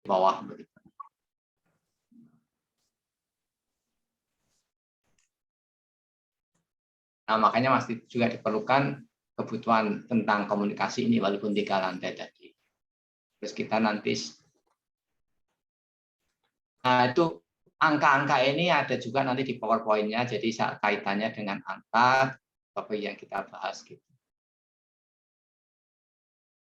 bawah. Nah, makanya masih juga diperlukan kebutuhan tentang komunikasi ini walaupun 3 lantai tadi. Terus kita nanti, nah itu angka-angka ini ada juga nanti di PowerPoint-nya, jadi kaitannya dengan angka topik yang kita bahas gitu.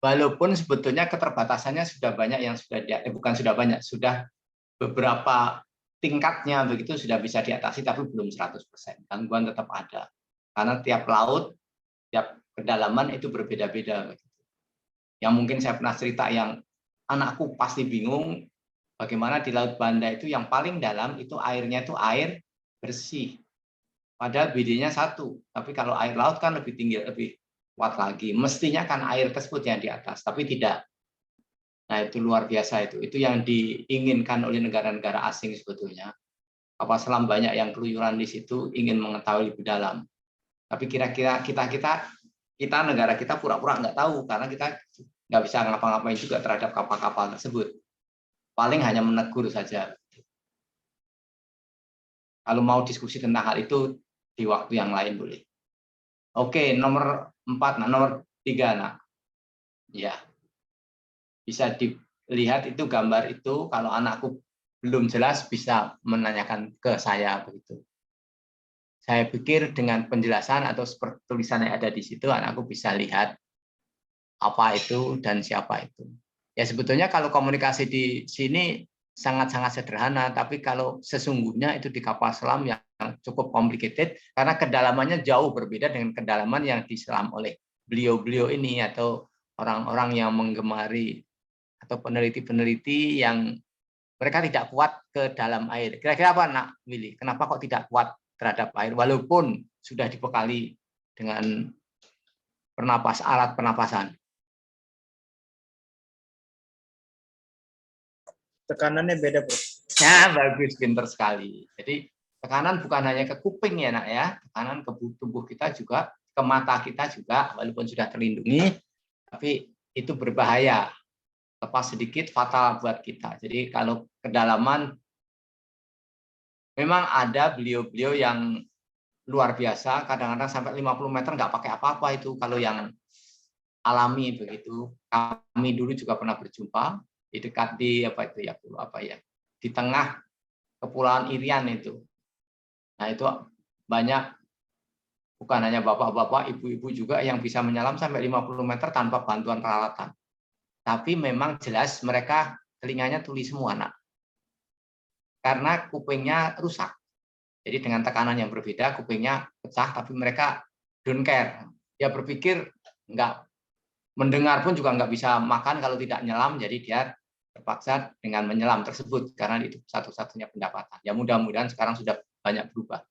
Walaupun sebetulnya keterbatasannya sudah banyak yang sudah bukan sudah banyak, sudah beberapa tingkatnya begitu sudah bisa diatasi, tapi belum 100%. Gangguan tetap ada. Karena tiap laut, tiap kedalaman itu berbeda-beda. Yang mungkin saya pernah cerita yang anakku pasti bingung, bagaimana di Laut Banda itu yang paling dalam itu airnya itu air bersih. Padahal BD-nya 1, tapi kalau air laut kan lebih tinggi, lebih kuat lagi. Mestinya kan air tersebut yang di atas, tapi tidak. Nah, itu luar biasa itu. Itu yang diinginkan oleh negara-negara asing sebetulnya. Kapal selam banyak yang keluyuran di situ ingin mengetahui lebih dalam. Tapi kira-kira kita negara kita pura-pura nggak tahu karena kita nggak bisa ngapa-ngapain juga terhadap kapal-kapal tersebut. Paling hanya menegur saja. Kalau mau diskusi tentang hal itu di waktu yang lain boleh. Oke, nomor 4, nomor 3, nah. Ya, bisa dilihat itu gambar itu. Kalau anakku belum jelas bisa menanyakan ke saya begitu. Saya pikir dengan penjelasan atau seperti tulisan yang ada di situ, anakku bisa lihat apa itu dan siapa itu. Ya sebetulnya kalau komunikasi di sini sangat-sangat sederhana, tapi kalau sesungguhnya itu di kapal selam yang cukup complicated, karena kedalamannya jauh berbeda dengan kedalaman yang diselam oleh beliau-beliau ini atau orang-orang yang menggemari atau peneliti-peneliti yang mereka tidak kuat ke dalam air. Kira-kira apa, Nak Willy? Kenapa kok tidak kuat terhadap air walaupun sudah dibekali dengan alat pernapasan? Tekanannya beda, Bro. Ya, bagus, pinter sekali. Jadi tekanan bukan hanya ke kuping ya, Nak ya. Tekanan ke tubuh kita juga, ke mata kita juga, walaupun sudah terlindungi, tapi itu berbahaya. Lepas sedikit fatal buat kita. Jadi kalau kedalaman memang ada beliau-beliau yang luar biasa, kadang-kadang sampai 50 meter nggak pakai apa-apa itu kalau yang alami begitu. Kami dulu juga pernah berjumpa di dekat di apa itu ya, apa ya, di tengah Kepulauan Irian itu. Nah itu banyak, bukan hanya bapak-bapak, ibu-ibu juga yang bisa menyelam sampai 50 meter tanpa bantuan peralatan. Tapi memang jelas mereka telinganya tuli semua, Nak. Karena kupingnya rusak. Jadi dengan tekanan yang berbeda, kupingnya pecah, tapi mereka don't care. Dia berpikir nggak mendengar pun juga nggak bisa makan kalau tidak nyelam, jadi dia terpaksa dengan menyelam tersebut karena itu satu-satunya pendapatan. Ya mudah-mudahan sekarang sudah banyak berubah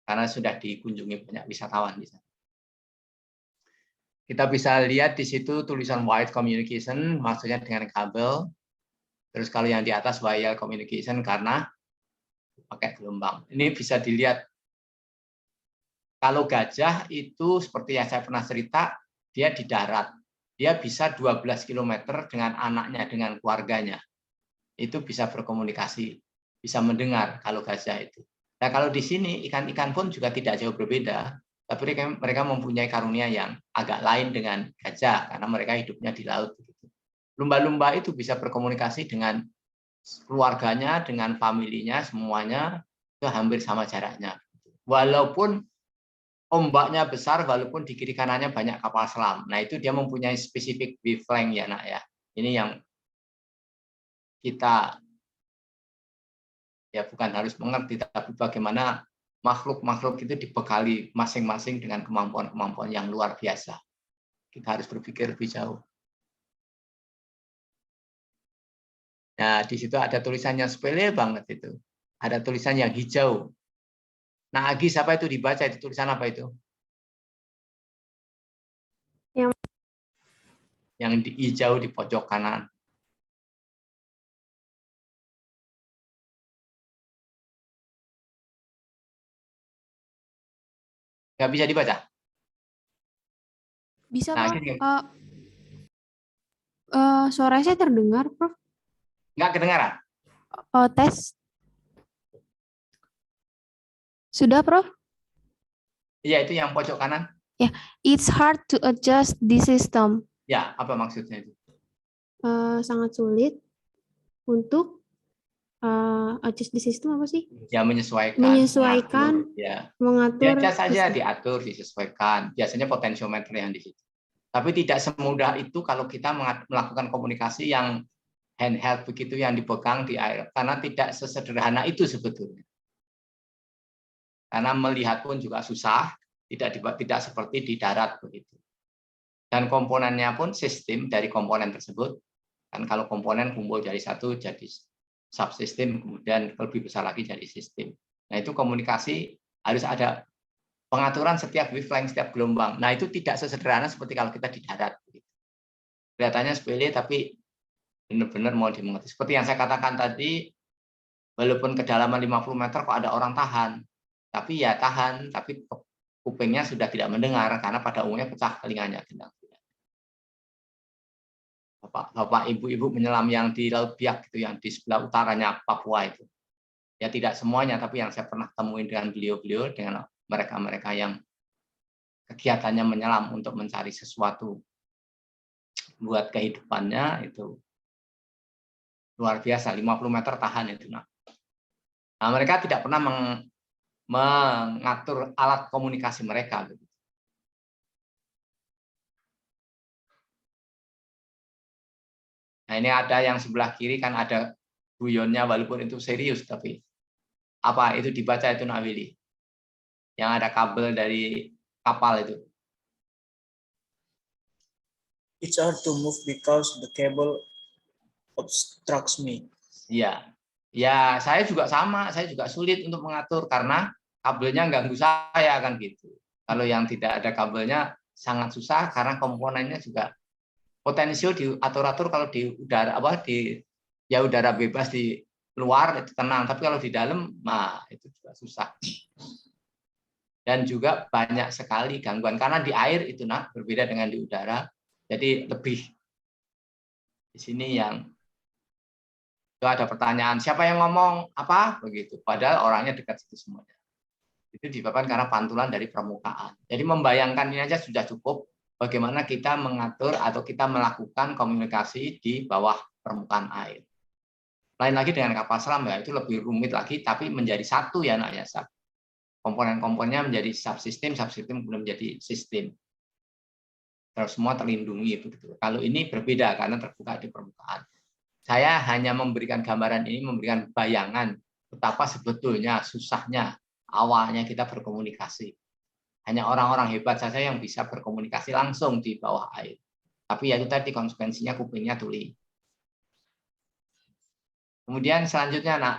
karena sudah dikunjungi banyak wisatawan di sana. Kita bisa lihat di situ tulisan wired communication, maksudnya dengan kabel. Terus kalau yang di atas wire communication karena pakai gelombang. Ini bisa dilihat. Kalau gajah itu seperti yang saya pernah cerita, dia di darat. Dia bisa 12 km dengan anaknya, dengan keluarganya. Itu bisa berkomunikasi, bisa mendengar kalau gajah itu. Nah kalau di sini ikan-ikan pun juga tidak jauh berbeda, tapi mereka mempunyai karunia yang agak lain dengan gajah karena mereka hidupnya di laut. Lumba-lumba itu bisa berkomunikasi dengan keluarganya, dengan familinya, semuanya itu hampir sama jaraknya. Walaupun ombaknya besar, walaupun di kiri kanannya banyak kapal selam. Nah itu dia mempunyai spesifik wavelength ya, Nak ya. Ini yang kita ya bukan harus mengerti, tapi bagaimana makhluk-makhluk itu dibekali masing-masing dengan kemampuan-kemampuan yang luar biasa. Kita harus berpikir lebih jauh. Nah, di situ ada tulisannya sepele banget itu. Ada tulisan yang hijau. Nah, Agis apa itu dibaca? Itu tulisan apa itu? Yang di hijau di pojok kanan. Nggak bisa dibaca? Bisa, Nah, Prof. Suara saya terdengar, Prof. Nggak kedengaran? Oh, tes. Sudah, Prof? Iya, itu yang pojok kanan. Ya, it's hard to adjust the system. Ya, apa maksudnya itu? Sangat sulit untuk adjust the system apa sih? Ya, menyesuaikan. Menyesuaikan, mengatur. Biasa saja diatur, disesuaikan. Biasanya potensiometer yang di situ. Tapi tidak semudah itu kalau kita melakukan komunikasi yang handheld begitu, yang dipegang di air. Karena tidak sesederhana itu sebetulnya. Karena melihat pun juga susah, tidak seperti di darat begitu. Dan komponennya pun sistem dari komponen tersebut, kan kalau komponen kumpul jadi satu jadi subsistem, kemudian lebih besar lagi jadi sistem. Nah itu komunikasi harus ada pengaturan setiap wavelength, setiap gelombang. Nah itu tidak sesederhana seperti kalau kita di darat. Kelihatannya sepele tapi benar-benar mau dimengerti. Seperti yang saya katakan tadi, walaupun kedalaman 50 meter kok ada orang tahan. Tapi ya tahan, tapi kupingnya sudah tidak mendengar karena pada umumnya pecah telinganya. Bapak ibu-ibu menyelam yang di Laut Biak itu, yang di sebelah utaranya Papua itu. Ya tidak semuanya, tapi yang saya pernah temuin dengan beliau-beliau, dengan mereka-mereka yang kegiatannya menyelam untuk mencari sesuatu buat kehidupannya, itu luar biasa, 50 meter tahan itu. Nah mereka tidak pernah mengatur alat komunikasi mereka. Nah ini ada yang sebelah kiri kan ada guyonnya, walaupun itu serius, tapi apa itu dibaca itu Nak Willy? Yang ada kabel dari kapal itu. It's hard to move because the cable obstructs me. Iya. Ya, saya juga sama, saya juga sulit untuk mengatur karena kabelnya ganggu saya kan gitu. Kalau yang tidak ada kabelnya sangat susah karena komponennya juga potensial diatur-atur. Kalau di udara udara bebas di luar itu tenang, tapi kalau di dalam itu juga susah. Dan juga banyak sekali gangguan karena di air itu berbeda dengan di udara. Jadi lebih di sini yang itu ada pertanyaan, siapa yang ngomong apa begitu, padahal orangnya dekat situ semuanya. Itu disebabkan karena pantulan dari permukaan. Jadi membayangkan ini aja sudah cukup bagaimana kita mengatur atau kita melakukan komunikasi di bawah permukaan air. Lain lagi dengan kapal selam ya, itu lebih rumit lagi, tapi menjadi satu ya Nak ya. Komponen-komponennya menjadi subsistem kemudian menjadi sistem. Terus semua terlindungi begitu. Kalau ini berbeda karena terbuka di permukaan. Saya hanya memberikan gambaran ini, memberikan bayangan betapa sebetulnya susahnya awalnya kita berkomunikasi. Hanya orang-orang hebat saja yang bisa berkomunikasi langsung di bawah air. Tapi ya itu tadi konsekuensinya kupingnya tuli. Kemudian selanjutnya Nak.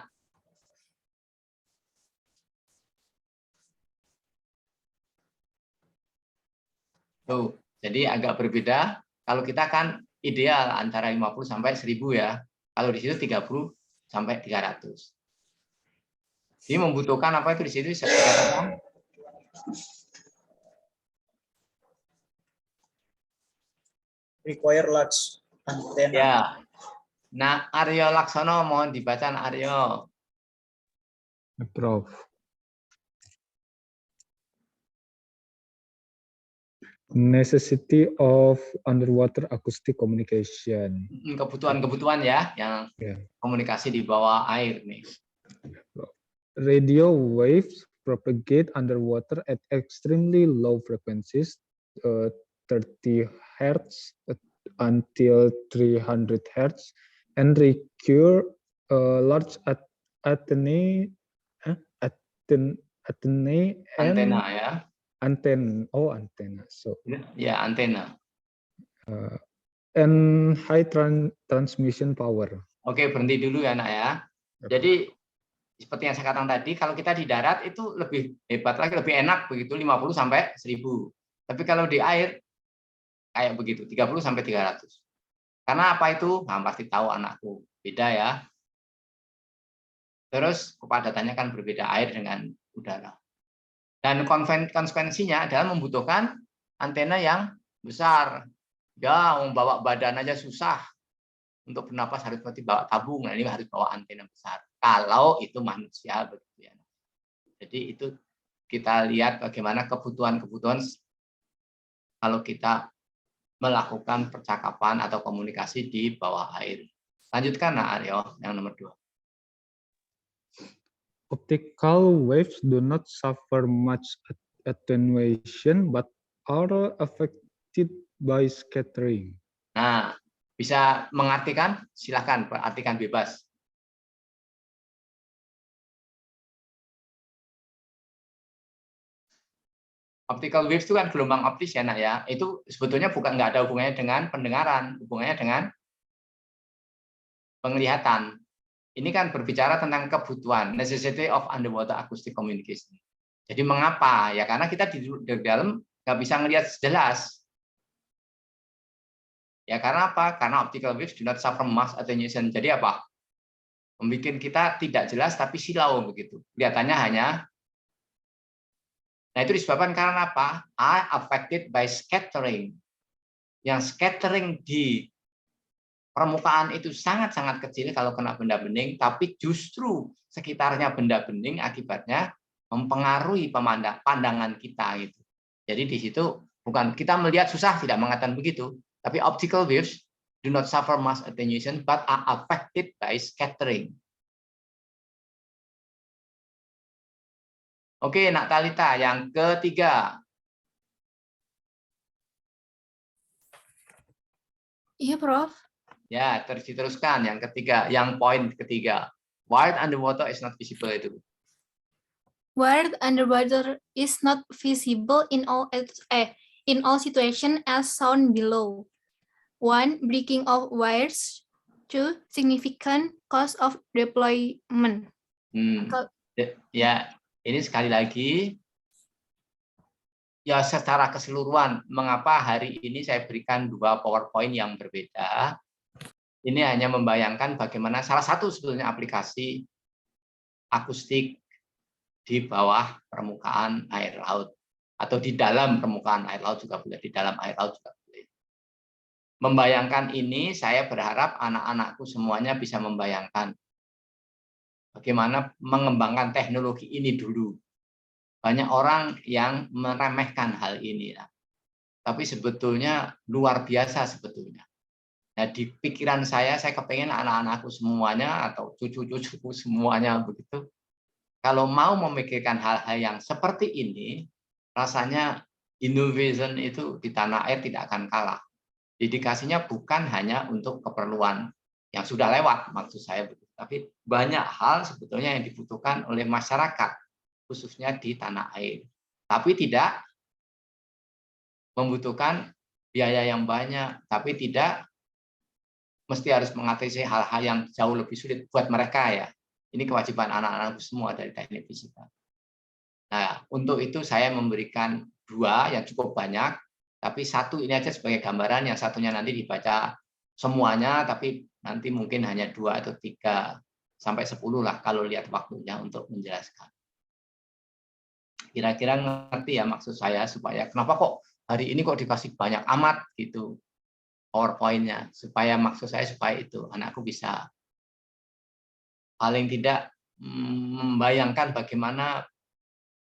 Tuh, jadi agak berbeda. Kalau kita kan ideal antara 50 sampai 1000 ya. Kalau di situ 30 sampai 300. Ini membutuhkan apa itu di situ? Saya katakan require large antenna. ya. Nah, Aryo Laksono mohon dibaca Aryo. Prof. Necessity of underwater acoustic communication. Kebutuhan-kebutuhan ya, yang komunikasi di bawah air nih. Radio waves propagate underwater at extremely low frequencies, 30 Hz until 300 Hz, and require large antennae and Antena ya. antenna. So ya antena. And high transmission power. Oke, berhenti dulu ya Nak ya. Jadi seperti yang saya katakan tadi, kalau kita di darat itu lebih hebat lagi, lebih enak begitu 50 sampai 1000. Tapi kalau di air kayak begitu 30 sampai 300. Karena apa itu? Pasti tahu anakku. Beda ya. Terus kepadatannya kan berbeda air dengan udara. Dan konsekuensinya adalah membutuhkan antena yang besar. Ya, membawa badan aja susah. untuk bernapas harus seperti bawa tabung, nah ini harus bawa antena besar. Kalau itu manusia begitu ya. Jadi itu kita lihat bagaimana kebutuhan-kebutuhan kalau kita melakukan percakapan atau komunikasi di bawah air. Lanjutkan, Nah Aryo, yang nomor 2. Optical waves do not suffer much attenuation but are affected by scattering. Nah, bisa mengartikan? Silakan, artikan bebas. Optical waves itu kan gelombang optis ya, Nak ya. Itu sebetulnya nggak ada hubungannya dengan pendengaran, hubungannya dengan penglihatan. Ini kan berbicara tentang kebutuhan, necessity of underwater acoustic communication. Jadi mengapa? Ya karena kita di dalam nggak bisa ngelihat jelas. Ya karena apa? Karena optical waves do not suffer mass attenuation. Jadi apa? Membuat kita tidak jelas tapi silau begitu. Kelihatannya hanya. Nah itu disebabkan karena apa? Are affected by scattering. Yang scattering di permukaan itu sangat-sangat kecil kalau kena benda bening, tapi justru sekitarnya benda bening akibatnya mempengaruhi pandangan kita gitu. Jadi di situ bukan kita melihat susah tidak mengatakan begitu, tapi optical waves do not suffer mass attenuation but are affected by scattering. Oke, Nak Talita, yang ketiga. Iya, Prof. Ya, diteruskan yang ketiga, yang poin ketiga. Wired underwater is not visible itu. Wired underwater is not visible in all situations as shown below. 1. Breaking of wires. 2. Significant cost of deployment. Ya, ini sekali lagi ya secara keseluruhan mengapa hari ini saya berikan 2 PowerPoint yang berbeda. Ini hanya membayangkan bagaimana salah satu sebetulnya aplikasi akustik di bawah permukaan air laut atau di dalam permukaan air laut juga boleh, di dalam air laut juga boleh. Membayangkan ini saya berharap anak-anakku semuanya bisa membayangkan bagaimana mengembangkan teknologi ini dulu. Banyak orang yang meremehkan hal ini, tapi sebetulnya luar biasa sebetulnya. Nah, di pikiran saya kepengen anak-anakku semuanya atau cucu-cucuku semuanya begitu. Kalau mau memikirkan hal-hal yang seperti ini, rasanya innovation itu di tanah air tidak akan kalah. Dedikasinya bukan hanya untuk keperluan yang sudah lewat, maksud saya begitu, tapi banyak hal sebetulnya yang dibutuhkan oleh masyarakat, khususnya di tanah air. Tapi tidak membutuhkan biaya yang banyak, tapi tidak mesti harus mengatasi hal-hal yang jauh lebih sulit buat mereka ya. Ini kewajiban anak-anak semua dari teknik fisika. Nah, untuk itu saya memberikan 2 yang cukup banyak, tapi 1 ini aja sebagai gambaran, yang satunya nanti dibaca semuanya, tapi nanti mungkin hanya 2 atau 3 sampai 10 lah kalau lihat waktunya untuk menjelaskan. Kira-kira ngerti ya maksud saya, supaya kenapa kok hari ini kok dikasih banyak amat gitu PowerPoint-nya, supaya maksud saya supaya itu anakku bisa paling tidak membayangkan bagaimana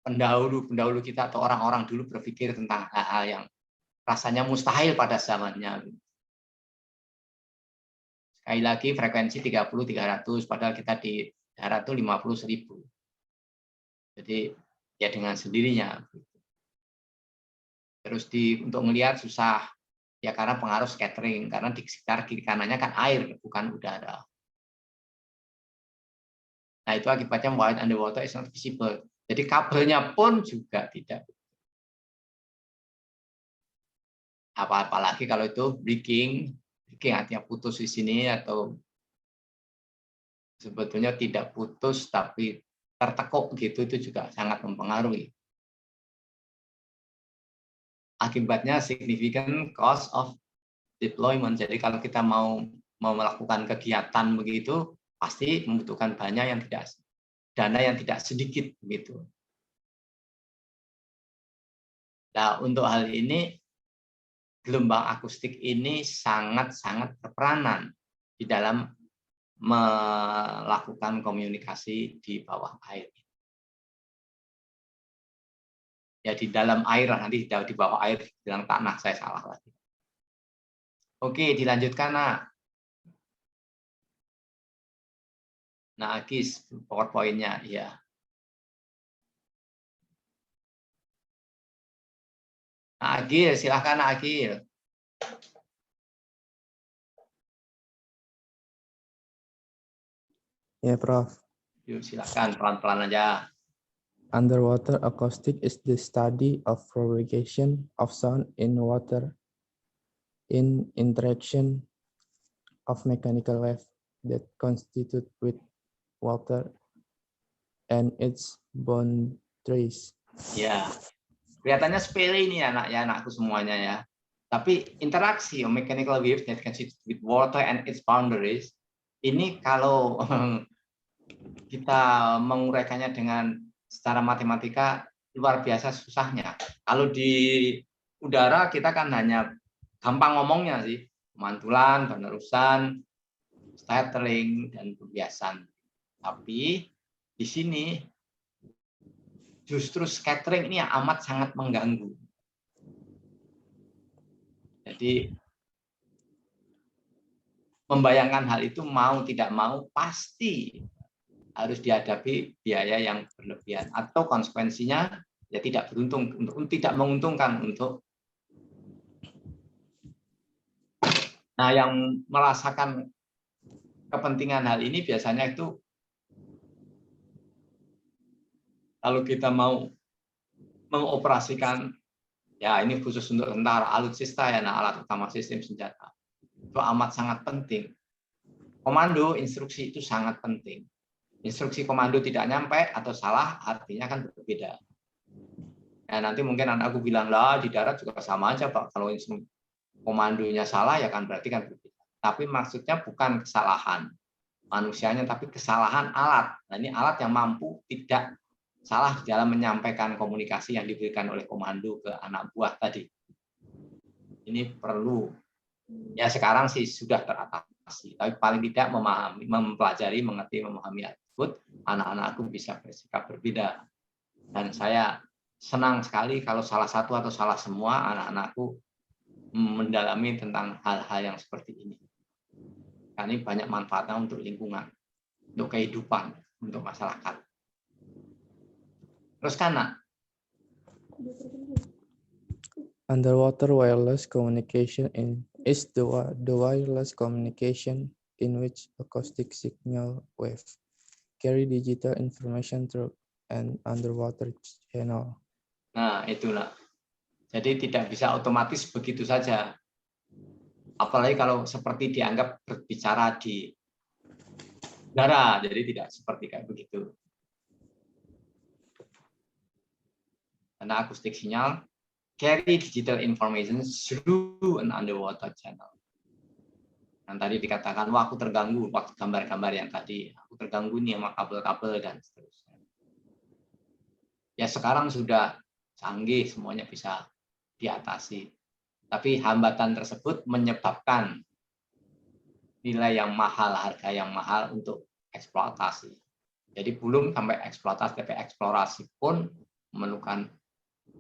pendahulu kita atau orang-orang dulu berpikir tentang hal-hal yang rasanya mustahil pada zamannya. Sekali lagi frekuensi 30-300, padahal kita di darat itu 50.000. Jadi ya dengan sendirinya. Terus untuk melihat susah, ya karena pengaruh scattering, karena di sekitar kiri kanannya kan air, bukan udara. Nah itu akibatnya wired underwater is not visible. Jadi kabelnya pun juga tidak. Apalagi kalau itu breaking artinya putus di sini atau sebetulnya tidak putus tapi tertekuk gitu, itu juga sangat mempengaruhi. Akibatnya significant cost of deployment. Jadi kalau kita mau melakukan kegiatan begitu pasti membutuhkan dana yang tidak sedikit begitu. Nah, untuk hal ini gelombang akustik ini sangat-sangat berperanan di dalam melakukan komunikasi di bawah air. Ya di dalam air, nanti di bawah air bilang tanah, saya salah lagi. Oke, dilanjutkan nak. Nah, Agis, PowerPoint-nya, ya. Nah, Agil, silahkan Agil. Ya, Prof. Yuk, silahkan pelan-pelan aja. Underwater acoustic is the study of propagation of sound in water in interaction of mechanical wave that constitute with water and its boundaries. Ya, kelihatannya sepele ini ya, anakku semuanya ya. Tapi interaksi mechanical wave that constitute with water and its boundaries, ini kalau kita menguraikannya dengan secara matematika luar biasa susahnya. Kalau di udara kita kan hanya gampang ngomongnya sih, pemantulan, penerusan, scattering, dan pembiasan. Tapi di sini justru scattering ini yang amat sangat mengganggu. Jadi membayangkan hal itu mau tidak mau pasti harus dihadapi biaya yang berlebihan atau konsekuensinya ya tidak tidak menguntungkan untuk. Nah, yang merasakan kepentingan hal ini biasanya itu kalau kita mau mengoperasikan, ya ini khusus untuk tentara, alutsista ya, nah, alat utama sistem senjata itu amat sangat penting. Komando instruksi itu sangat penting. Instruksi komando tidak nyampe atau salah artinya kan berbeda. Nah, nanti mungkin anakku bilang lah di darat juga sama aja Pak, kalau instruksi komandonya salah ya kan berarti kan berbeda. Tapi maksudnya bukan kesalahan manusianya tapi kesalahan alat. Nah, ini alat yang mampu tidak salah dalam menyampaikan komunikasi yang diberikan oleh komando ke anak buah tadi. Ini perlu, ya sekarang sih sudah teratasi, tapi paling tidak memahami, mempelajari, mengerti, memahami hal tersebut, anak-anakku bisa bersikap berbeda. Dan saya senang sekali kalau salah satu atau salah semua anak-anakku mendalami tentang hal-hal yang seperti ini. Karena ini banyak manfaatnya untuk lingkungan, untuk kehidupan, untuk masyarakat. Terus kan, Underwater wireless communication is the wireless communication in which acoustic signal wave carry digital information through an underwater channel. Nah, itulah. Jadi tidak bisa otomatis begitu saja. Apalagi kalau seperti dianggap berbicara di udara, jadi tidak seperti kayak begitu. Karena akustik sinyal carry digital information through an underwater channel. Yang tadi dikatakan, wah aku terganggu waktu gambar-gambar yang tadi, aku terganggu nih sama kabel-kabel dan seterusnya. Ya sekarang sudah canggih, semuanya bisa diatasi. Tapi hambatan tersebut menyebabkan nilai yang mahal, harga yang mahal untuk eksploitasi. Jadi belum sampai eksploitasi, tapi eksplorasi pun memerlukan.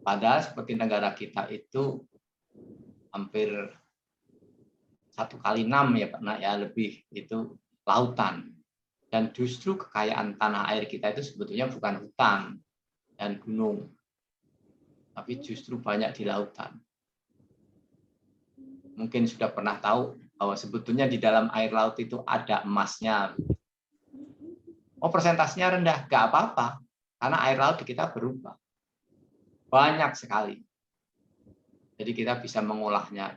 Padahal seperti negara kita itu hampir 1 kali 6 ya Pak, ya lebih itu lautan. Dan justru kekayaan tanah air kita itu sebetulnya bukan hutan dan gunung, tapi justru banyak di lautan. Mungkin sudah pernah tahu bahwa sebetulnya di dalam air laut itu ada emasnya. Oh, persentasenya rendah, nggak apa-apa, karena air laut di kita berubah. Banyak sekali. Jadi kita bisa mengolahnya.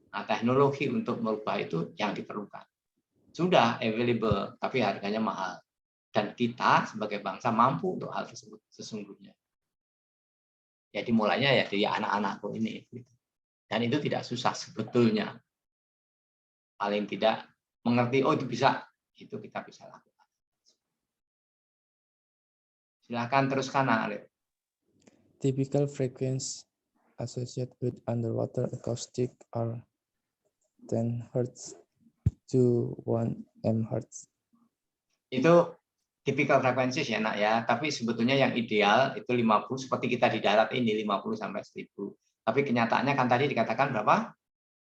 Nah, teknologi untuk merubah itu yang diperlukan. Sudah available, tapi harganya mahal. Dan kita sebagai bangsa mampu untuk hal tersebut sesungguhnya. Jadi mulainya ya dari anak-anakku ini. Dan itu tidak susah sebetulnya. Paling tidak mengerti, oh itu bisa. Itu kita bisa lakukan. Silakan teruskan, Arif. Typical frequencies associated with underwater acoustic are 10 Hz, to 1 MHz. Itu typical frekuensi ya nak ya, tapi sebetulnya yang ideal itu 50 seperti kita di darat ini 50 sampai 1000. Tapi kenyataannya kan tadi dikatakan berapa?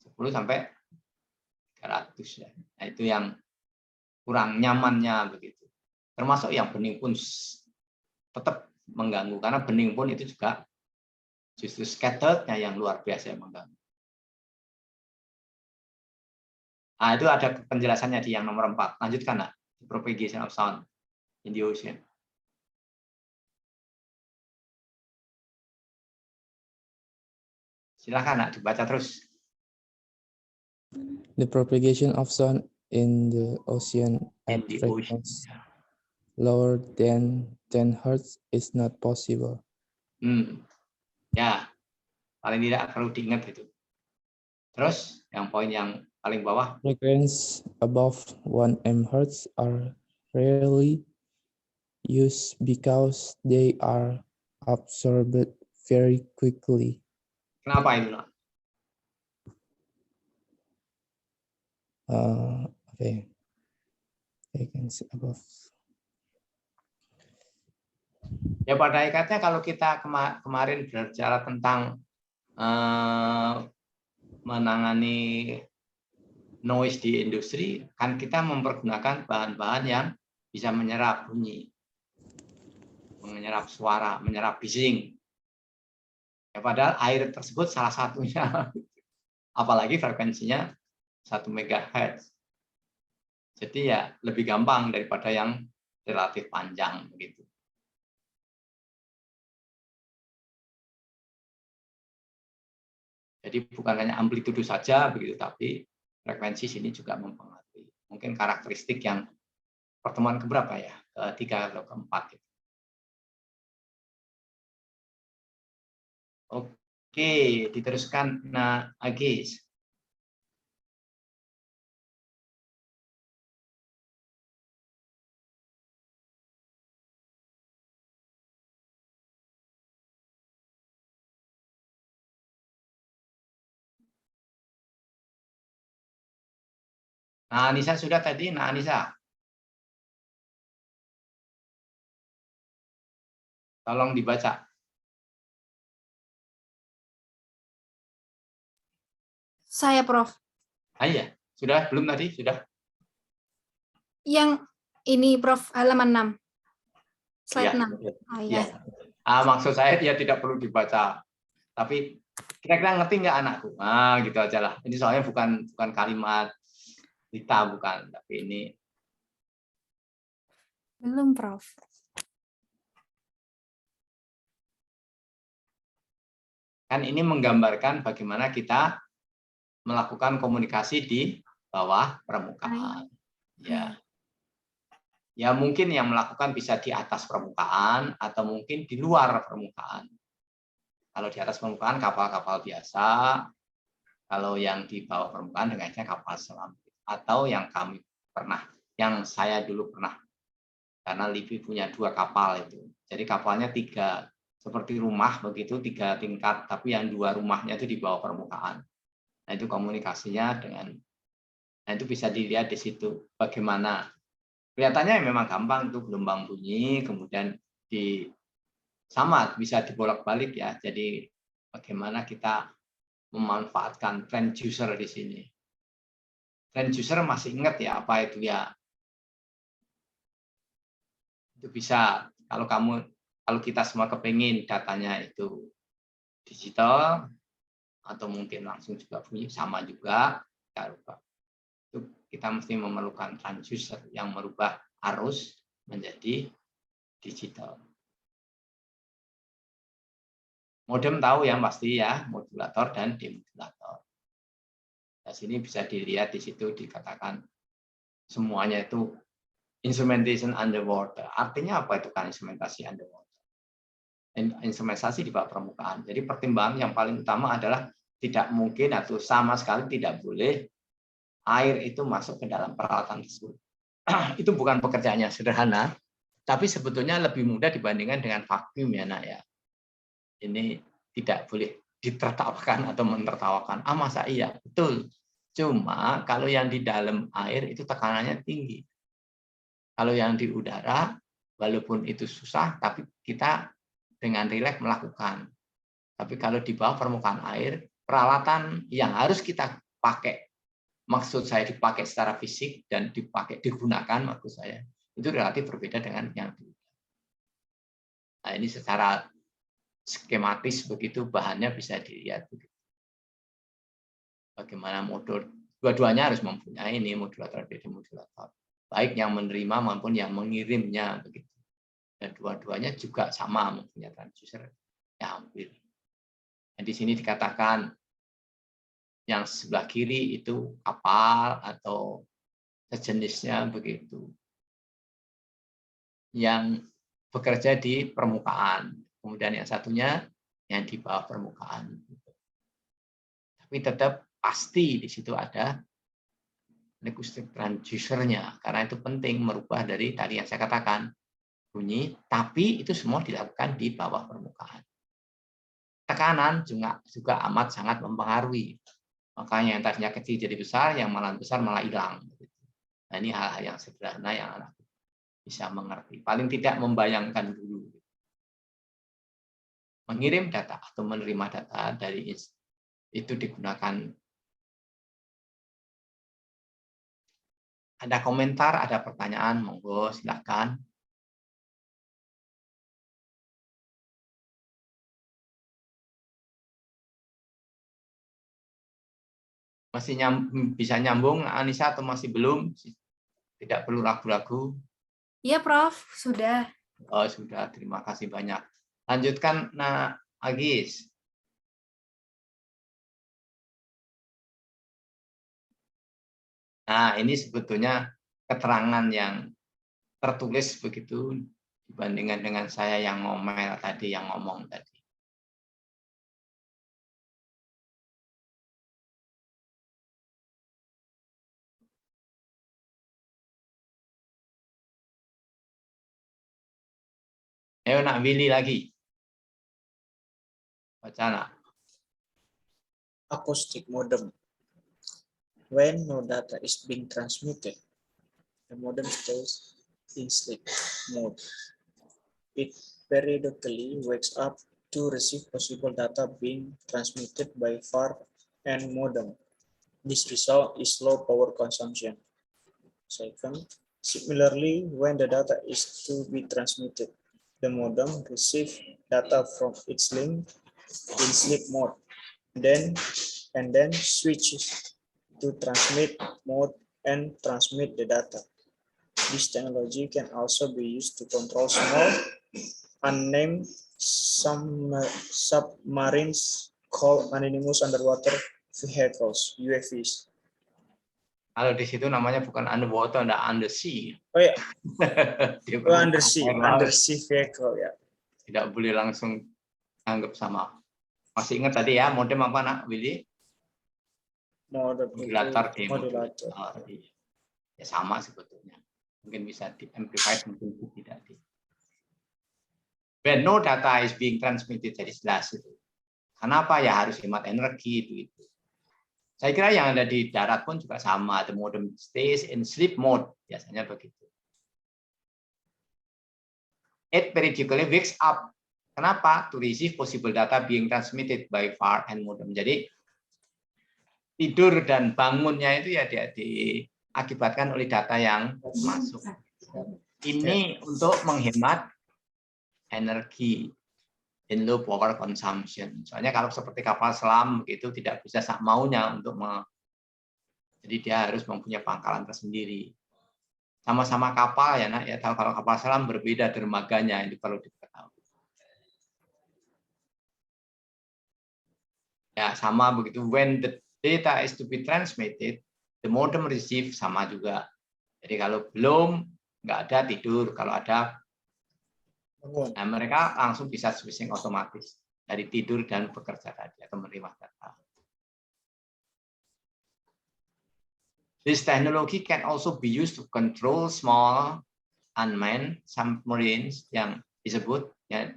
10 sampai 300 ya. Nah, itu yang kurang nyamannya begitu. Termasuk yang bening pun tetap mengganggu karena bening pun itu juga justru scattered-nya yang luar biasa yang mengganggu. Nah, itu ada penjelasannya di yang nomor 4. Lanjutkan nak. Propagation of sound in the ocean. Silakan nak dibaca terus. The propagation of sound in the ocean In at the ocean. frequency lower than 10 Hz is not possible. Ya, paling tidak perlu diingat itu. Terus yang poin yang paling bawah. Frequencies above 1 MHz are rarely used because they are absorbed very quickly. Kenapa itu nak? Okay. Frequency above. Ya pada hakikatnya kalau kita kemarin berbicara tentang menangani noise di industri, kan kita mempergunakan bahan-bahan yang bisa menyerap bunyi, menyerap suara, menyerap bising. Ya, padahal air tersebut salah satunya, apalagi frekuensinya 1 MHz. Jadi ya lebih gampang daripada yang relatif panjang begitu. Jadi bukan hanya amplitudo saja begitu, tapi frekuensi sini juga mempengaruhi. Mungkin karakteristik yang pertemuan keberapa ya? Ketiga atau keempat. Oke, diteruskan. Nah, Agis. Nah, Anissa sudah tadi. Nah, Anissa. Tolong dibaca. Saya, Prof. Ah, iya. Sudah? Belum tadi? Sudah? Yang ini, Prof, halaman 6. Slide Ya. 6. Oh, ya. Maksud saya dia tidak perlu dibaca. Tapi kira-kira ngerti nggak anakku? Nah, gitu aja lah. Ini soalnya bukan kalimat Rita, bukan. Tapi ini. Belum, Prof. Kan ini menggambarkan bagaimana kita melakukan komunikasi di bawah permukaan. Ya. Ya mungkin yang melakukan bisa di atas permukaan atau mungkin di luar permukaan. Kalau di atas permukaan kapal-kapal biasa, kalau yang di bawah permukaan dengannya kapal selam. Atau yang kami pernah, yang saya dulu pernah, karena LIPI punya 2 kapal itu. Jadi kapalnya 3, seperti rumah begitu, 3 tingkat, tapi yang 2 rumahnya itu di bawah permukaan. Nah itu komunikasinya dengan, nah itu bisa dilihat di situ bagaimana. Kelihatannya memang gampang itu gelombang bunyi, kemudian sama bisa dibolak-balik ya. Jadi bagaimana kita memanfaatkan transducer di sini. Transducer masih ingat ya apa itu ya? Itu bisa kalau kita semua kepingin datanya itu digital atau mungkin langsung juga bunyi sama juga. Itu kita mesti memerlukan transducer yang merubah arus menjadi digital. Modem tahu yang pasti ya, modulator dan demodulator. Nah, sini bisa dilihat di situ dikatakan semuanya itu instrumentation underwater. Artinya apa itu kan instrumentasi underwater? Instrumentasi di bawah permukaan. Jadi pertimbangan yang paling utama adalah tidak mungkin atau sama sekali tidak boleh air itu masuk ke dalam peralatan tersebut. Itu bukan pekerjaannya sederhana, tapi sebetulnya lebih mudah dibandingkan dengan vakum ya nak ya. Ini tidak boleh ditertawakan atau mentertawakan. Masa iya? Betul. Cuma kalau yang di dalam air itu tekanannya tinggi. Kalau yang di udara, walaupun itu susah, tapi kita dengan rileks melakukan. Tapi kalau di bawah permukaan air, peralatan yang harus kita pakai, maksud saya dipakai secara fisik dan digunakan, maksud saya, itu relatif berbeda dengan yang di udara. Nah, ini secara skematis begitu, bahannya bisa dilihat. Bagaimana modul, dua-duanya harus mempunyai ini modulator dan demodulator, baik yang menerima maupun yang mengirimnya begitu. Dan dua-duanya juga sama mempunyai transducer yang hampir. Dan di sini dikatakan yang sebelah kiri itu kapal atau sejenisnya begitu, yang bekerja di permukaan. Kemudian yang satunya yang di bawah permukaan. Tapi tetap pasti di situ ada acoustic transducernya, karena itu penting merubah dari tadi yang saya katakan bunyi, tapi itu semua dilakukan di bawah permukaan. Tekanan juga amat sangat mempengaruhi. Makanya yang tadinya kecil jadi besar, yang malah besar malah hilang. Nah, ini hal-hal yang sederhana yang anak bisa mengerti. Paling tidak membayangkan dulu. Mengirim data atau menerima data dari itu digunakan. Ada komentar, ada pertanyaan, monggo silakan. Masih bisa nyambung, Anissa, atau masih belum? Tidak perlu ragu-ragu. Iya, Prof. Sudah. Oh, sudah. Terima kasih banyak. Lanjutkan, Agis. Nah, ini sebetulnya keterangan yang tertulis begitu dibandingkan dengan saya yang ngomel tadi, yang ngomong tadi. Ayo nak Willy lagi. Baca nak. Acoustic modem. When no data is being transmitted, the modem stays in sleep mode. It periodically wakes up to receive possible data being transmitted by far and modem. This result is low power consumption. Second, similarly, when the data is to be transmitted, the modem receives data from its link in sleep mode, and then switches to transmit mode and transmit the data. This technology can also be used to control small, unnamed submarines called anonymous underwater vehicles (UAVs). Kalau di situ namanya bukan underwater, ada undersea. Oh ya, Oh, undersea vehicle ya. Tidak boleh langsung anggap sama. Masih ingat tadi ya, modem apa nak, Willy? Modulator. Ya sama sebetulnya. Mungkin bisa di amplify, mungkin tidak. When no data is being transmitted, jadi jelas itu. Kenapa ya harus hemat energi itu? Saya kira yang ada di darat pun juga sama. The modem stays in sleep mode, biasanya begitu. It periodically wakes up. Kenapa? To receive possible data being transmitted by far and modem. Jadi tidur dan bangunnya itu ya diakibatkan oleh data yang masuk. Ini untuk menghemat energi in low power consumption. Soalnya kalau seperti kapal selam itu tidak bisa sak maunya untuk jadi dia harus mempunyai pangkalan tersendiri. Sama-sama kapal ya nak ya, kalau kapal selam berbeda dermaganya, itu perlu diketahui. Ya sama begitu. When the data is to be transmitted, the modem receive sama juga. Jadi kalau belum nggak ada tidur, kalau ada nah, mereka langsung bisa switching otomatis dari tidur dan bekerja tadi atau menerima data. This technology can also be used to control small unmanned submarines yang disebut ya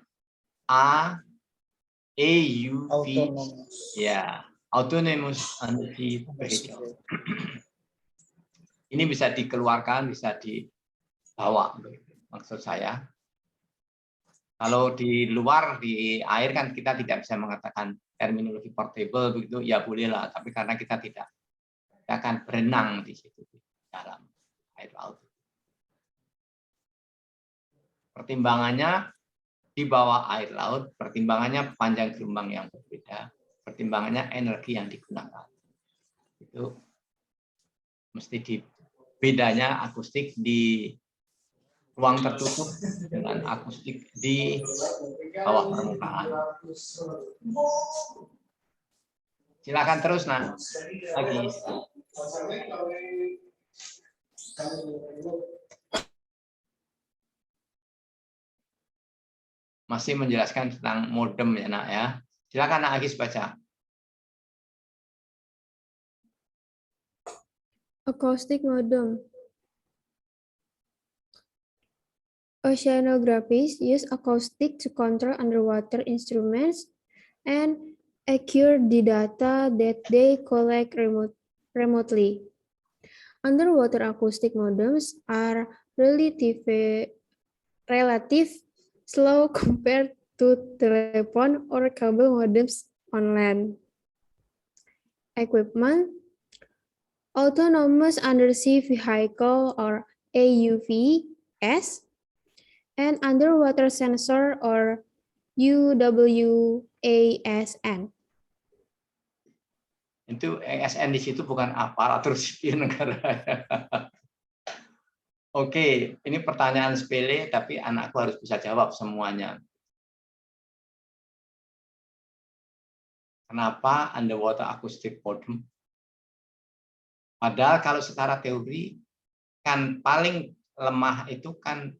AUV ya Autonomous energy vehicle. Ini bisa dikeluarkan, bisa dibawa. Maksud saya, kalau di luar, di air kan kita tidak bisa mengatakan terminologi portable begitu, ya bolehlah. Tapi karena kita tidak, kita akan berenang di situ di dalam air laut. Pertimbangannya di bawah air laut, pertimbangannya panjang gelombang yang berbeda, pertimbangannya energi yang digunakan. Itu mesti di bedanya akustik di ruang tertutup dengan akustik di bawah permukaan. Silakan terus, nah, lagi. Masih menjelaskan tentang modem ya, nak ya. Silakan Nak Agis baca. Acoustic modem. Oceanographers use acoustic to control underwater instruments and acquire the data that they collect remotely. Underwater acoustic modems are relative slow compared to telephone or cable modems on land. Equipment: Autonomous Undersea Vehicle or AUVs, and Underwater Sensor or UWASN. Itu ASN di situ bukan aparatur sipil negara. Oke, ini pertanyaan sepele tapi anakku harus bisa jawab semuanya. Kenapa underwater acoustic modem? Padahal kalau secara teori kan paling lemah itu kan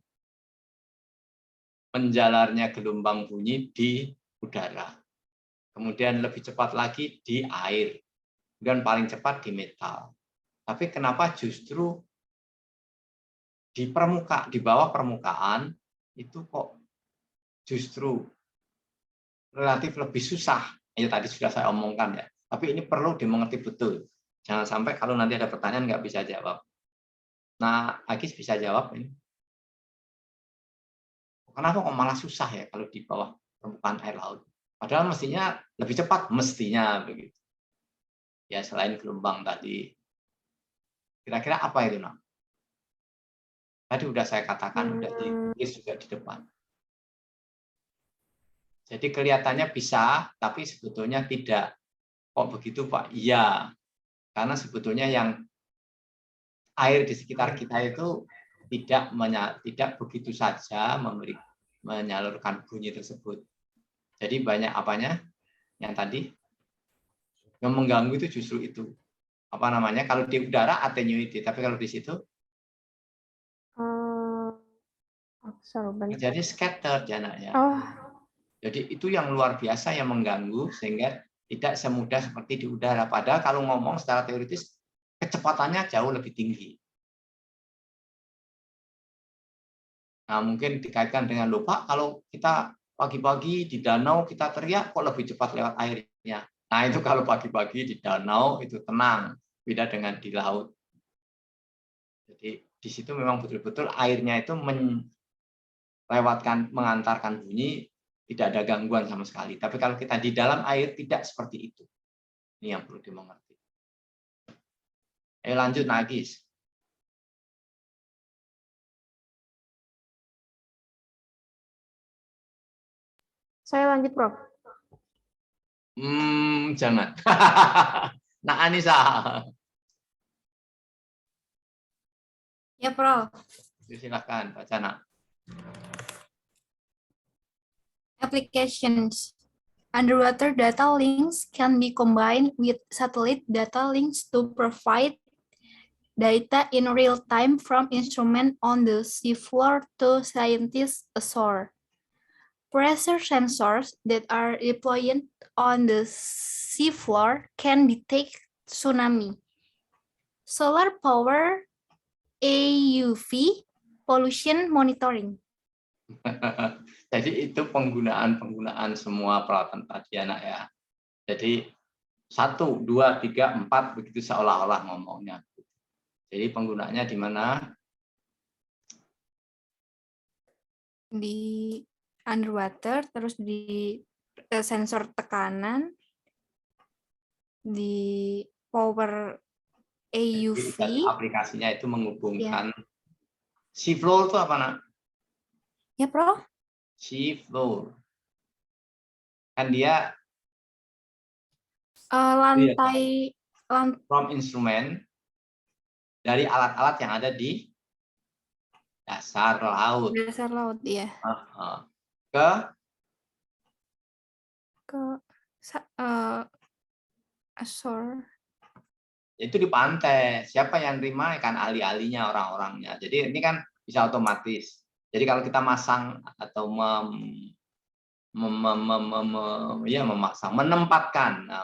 menjalarnya gelombang bunyi di udara. Kemudian lebih cepat lagi di air. Dan paling cepat di metal. Tapi kenapa justru di bawah permukaan itu kok justru relatif lebih susah? Ya tadi sudah saya omongkan ya. Tapi ini perlu dimengerti betul. Jangan sampai kalau nanti ada pertanyaan nggak bisa jawab. Nah, Agis bisa jawab ini. Kenapa kok malah susah ya kalau di bawah permukaan air laut? Padahal mestinya lebih cepat, mestinya begitu. Ya selain gelombang tadi, kira-kira apa itu, Nak? Tadi udah saya katakan, udah ditulis juga di depan. Jadi kelihatannya bisa, tapi sebetulnya tidak. Kok begitu, Pak? Iya, karena sebetulnya yang air di sekitar kita itu tidak begitu saja menyalurkan bunyi tersebut. Jadi banyak apanya? Yang tadi? Yang mengganggu itu justru itu. Apa namanya? Kalau di udara attenuated, tapi kalau di situ Absorbent. jadi scattered ya, Nak, ya. Oh. Jadi itu yang luar biasa yang mengganggu sehingga tidak semudah seperti di udara. Padahal kalau ngomong secara teoritis kecepatannya jauh lebih tinggi. Nah, mungkin dikaitkan dengan lupa kalau kita pagi-pagi di danau kita teriak kok lebih cepat lewat airnya. Nah, itu kalau pagi-pagi di danau itu tenang, beda dengan di laut. Jadi di situ memang betul-betul airnya itu mengantarkan bunyi, tidak ada gangguan sama sekali. Tapi kalau kita di dalam air tidak seperti itu. Ini yang perlu dimengerti. Ayo lanjut, Nagis. Saya lanjut, Prof. Jangan. Nah, Anissa. Ya, Prof. Silakan, baca, Nak. Applications. Underwater data links can be combined with satellite data links to provide data in real time from instruments on the seafloor to scientists ashore. Pressure sensors that are deployed on the seafloor can detect tsunami. Solar power, AUV, pollution monitoring. Jadi itu penggunaan semua peralatan tadi, Anak, ya. Jadi 1, 2, 3, 4 begitu seolah-olah ngomongnya. Jadi penggunanya di mana? Di underwater, terus di sensor tekanan, di power AUV. Jadi aplikasinya itu menghubungkan sea floor itu apa, Nak? Ya, Prof. Sea floor. Kan dia Lantai from instrument dari alat-alat yang ada di dasar laut. dasar laut, ya. Ke Ashore. itu di pantai. Siapa yang terima? Kan ahli-ahlinya, orang-orangnya. Jadi ini kan bisa otomatis. Jadi kalau kita masang atau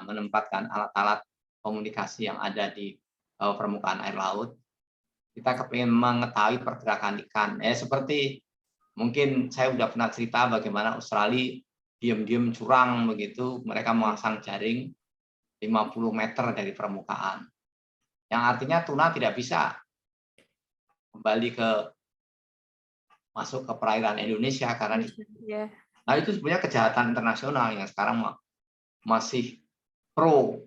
menempatkan alat-alat komunikasi yang ada di permukaan air laut, kita kepingin mengetahui pergerakan ikan. Seperti mungkin saya sudah pernah cerita bagaimana Australia diam-diam curang begitu, mereka memasang jaring 50 meter dari permukaan. Yang artinya tuna tidak bisa kembali masuk ke perairan Indonesia karena nah itu sebenarnya kejahatan internasional yang sekarang masih pro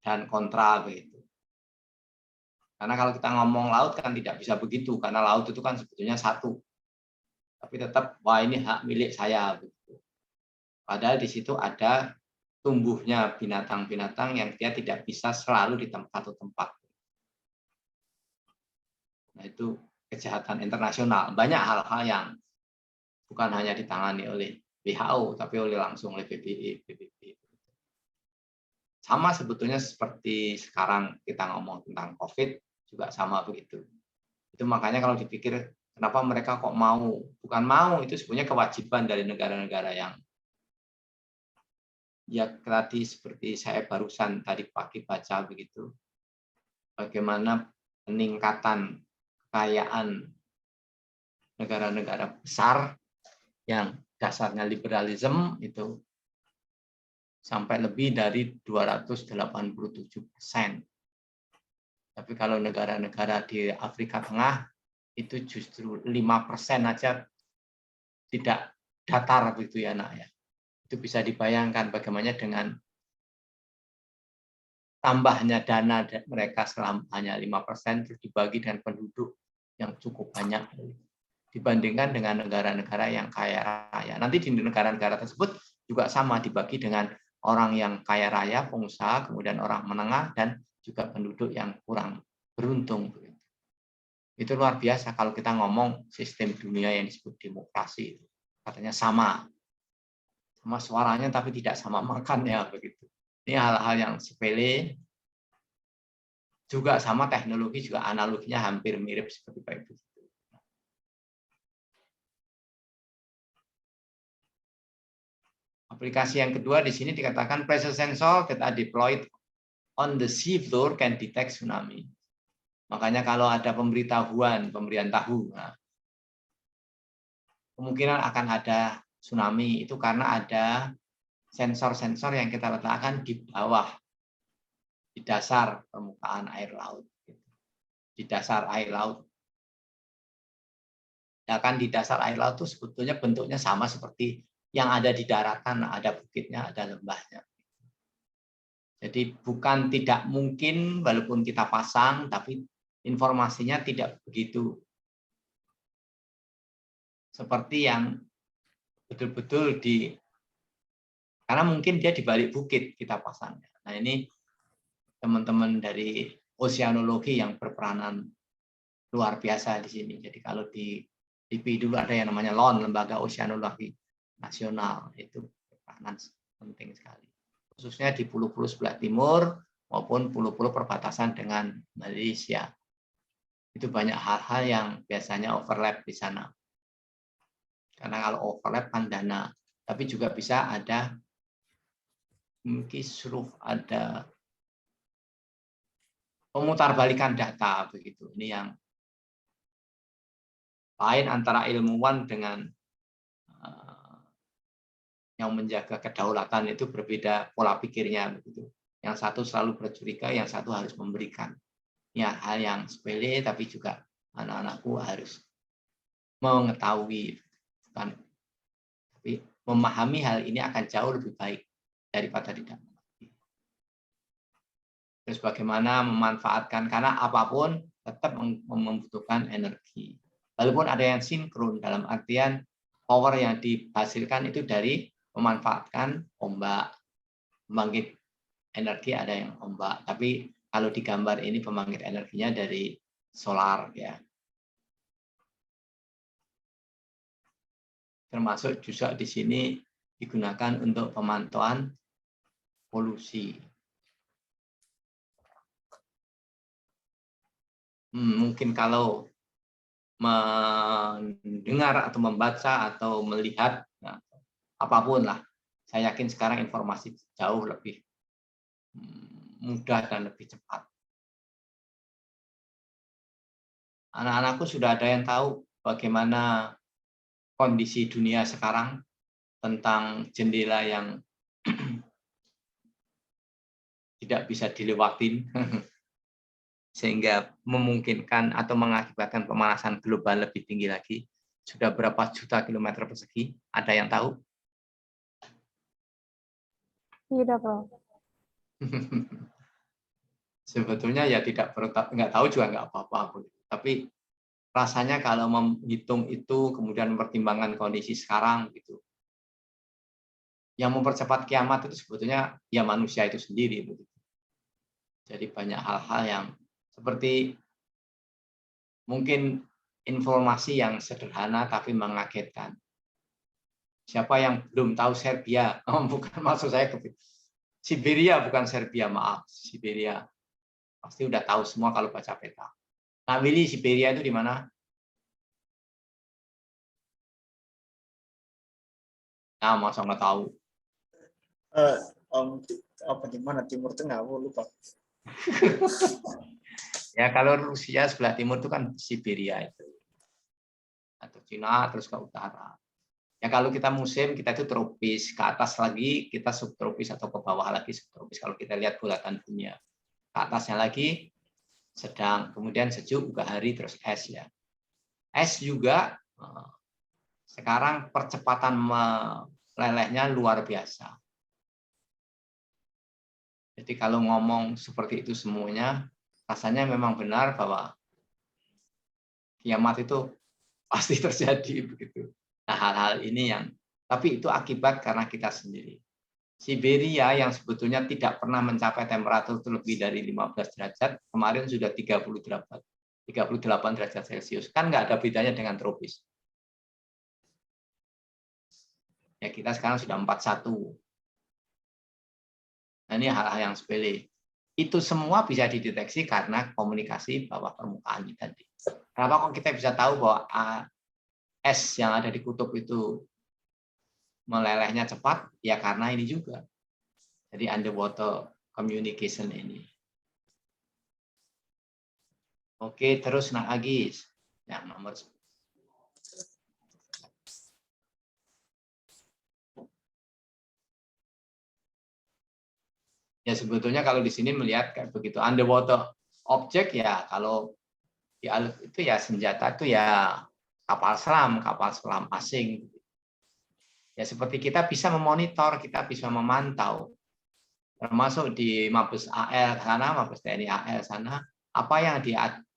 dan kontra begitu. Karena kalau kita ngomong laut kan tidak bisa begitu, karena laut itu kan sebetulnya satu. Tapi tetap, wah ini hak milik saya begitu. Padahal di situ ada tumbuhnya binatang-binatang yang dia tidak bisa selalu di satu tempat. Nah itu kejahatan internasional. Banyak hal-hal yang bukan hanya ditangani oleh WHO, tapi langsung oleh PBB. Sama sebetulnya seperti sekarang kita ngomong tentang COVID, juga sama begitu. Itu makanya kalau dipikir, kenapa mereka kok mau? Bukan mau, itu sebenarnya kewajiban dari negara-negara yang ya tadi seperti saya barusan tadi pagi baca begitu. Bagaimana peningkatan kekayaan negara-negara besar yang dasarnya liberalisme itu sampai lebih dari 287%. Tapi kalau negara-negara di Afrika Tengah itu justru 5% aja tidak datar begitu ya, Nak ya. Itu bisa dibayangkan bagaimana dengan tambahnya dana mereka selama hanya 5% terus dibagi dengan penduduk yang cukup banyak dibandingkan dengan negara-negara yang kaya raya. Nanti di negara-negara tersebut juga sama dibagi dengan orang yang kaya raya, pengusaha, kemudian orang menengah, dan juga penduduk yang kurang beruntung. Itu luar biasa kalau kita ngomong sistem dunia yang disebut demokrasi. Katanya sama suaranya tapi tidak sama makannya begitu. Ini hal-hal yang sepele. Juga sama teknologi juga analoginya hampir mirip seperti itu. Aplikasi yang kedua di sini dikatakan pressure sensor that are deployed on the sea floor can detect tsunami. Makanya kalau ada pemberian tahu, nah, kemungkinan akan ada tsunami itu karena ada sensor-sensor yang kita letakkan di bawah, di dasar permukaan air laut, di dasar air laut. Ya kan di dasar air laut itu sebetulnya bentuknya sama seperti yang ada di daratan, ada bukitnya, ada lembahnya. Jadi bukan tidak mungkin walaupun kita pasang, tapi informasinya tidak begitu seperti yang betul-betul karena mungkin dia di balik bukit kita pasangnya. Nah ini teman-teman dari oceanologi yang berperanan luar biasa di sini. Jadi kalau di LIPI dulu ada yang namanya LON, Lembaga Oceanologi Nasional, itu peranan penting sekali. Khususnya di pulau-pulau sebelah timur maupun pulau-pulau perbatasan dengan Malaysia. Itu banyak hal-hal yang biasanya overlap di sana. Karena kalau overlap kan dana, tapi juga bisa ada ada pemutarbalikan data begitu. Ini yang lain antara ilmuwan dengan yang menjaga kedaulatan itu berbeda pola pikirnya begitu. Yang satu selalu bercuriga, yang satu harus memberikan. Ya, hal yang sepele, tapi juga anak-anakku harus mengetahui, bukan, tapi memahami hal ini akan jauh lebih baik daripada tidak. Terus bagaimana memanfaatkan, karena apapun tetap membutuhkan energi. Walaupun ada yang sinkron, dalam artian power yang dihasilkan itu dari memanfaatkan ombak, pembangkit energi ada yang ombak, tapi kalau di gambar ini pembangkit energinya dari solar ya. Termasuk juga di sini digunakan untuk pemantauan polusi. Mungkin kalau mendengar atau membaca atau melihat, nah, apapun lah, saya yakin sekarang informasi jauh lebih mudah dan lebih cepat. Anak-anakku sudah ada yang tahu bagaimana kondisi dunia sekarang tentang jendela yang tidak bisa dilewatin sehingga memungkinkan atau mengakibatkan pemanasan global lebih tinggi lagi. Sudah berapa juta kilometer persegi? Ada yang tahu? Tidak, Prof. Sebetulnya ya tidak perlu, nggak tahu juga nggak apa-apa. Tapi rasanya kalau menghitung itu kemudian mempertimbangkan kondisi sekarang gitu, yang mempercepat kiamat itu sebetulnya ya manusia itu sendiri begitu. Jadi banyak hal-hal yang seperti mungkin informasi yang sederhana tapi mengagetkan. Siapa yang belum tahu Serbia? Bukan, maksud saya Siberia, bukan Serbia, maaf, Siberia. Pasti udah tahu semua kalau baca peta. Nah, Willy, Siberia itu di mana? Nah, masa nggak tahu? Apa di mana? Timur Tengah, aku lupa. Ya, kalau Rusia sebelah timur itu kan Siberia itu. Atau Cina terus ke utara. Ya, kalau kita musim, kita itu tropis. Ke atas lagi, kita subtropis atau ke bawah lagi subtropis. Kalau kita lihat bulatan dunia. Ke atasnya lagi sedang, kemudian sejuk, juga hari, terus es ya. Es juga sekarang percepatan melelehnya luar biasa. Jadi kalau ngomong seperti itu semuanya, rasanya memang benar bahwa kiamat itu pasti terjadi begitu. Nah, hal-hal ini yang, tapi itu akibat karena kita sendiri. Siberia yang sebetulnya tidak pernah mencapai temperatur lebih dari 15 derajat, kemarin sudah 38 derajat Celcius. Kan nggak ada bedanya dengan tropis. Ya, kita sekarang sudah 41. Nah, ini hal-hal yang sepele. Itu semua bisa dideteksi karena komunikasi bawah permukaan tadi. Kenapa kok kita bisa tahu bahwa es yang ada di kutub itu melelehnya cepat? Ya karena ini juga. Jadi underwater communication ini. Oke, terus nah Agis. Yang nomor 10. Ya sebetulnya kalau di sini melihat kayak begitu, underwater object ya, kalau di alif itu ya senjata itu ya kapal selam asing. Ya seperti kita bisa memonitor, kita bisa memantau, termasuk di Mabes AL sana, Mabes TNI AL sana, apa yang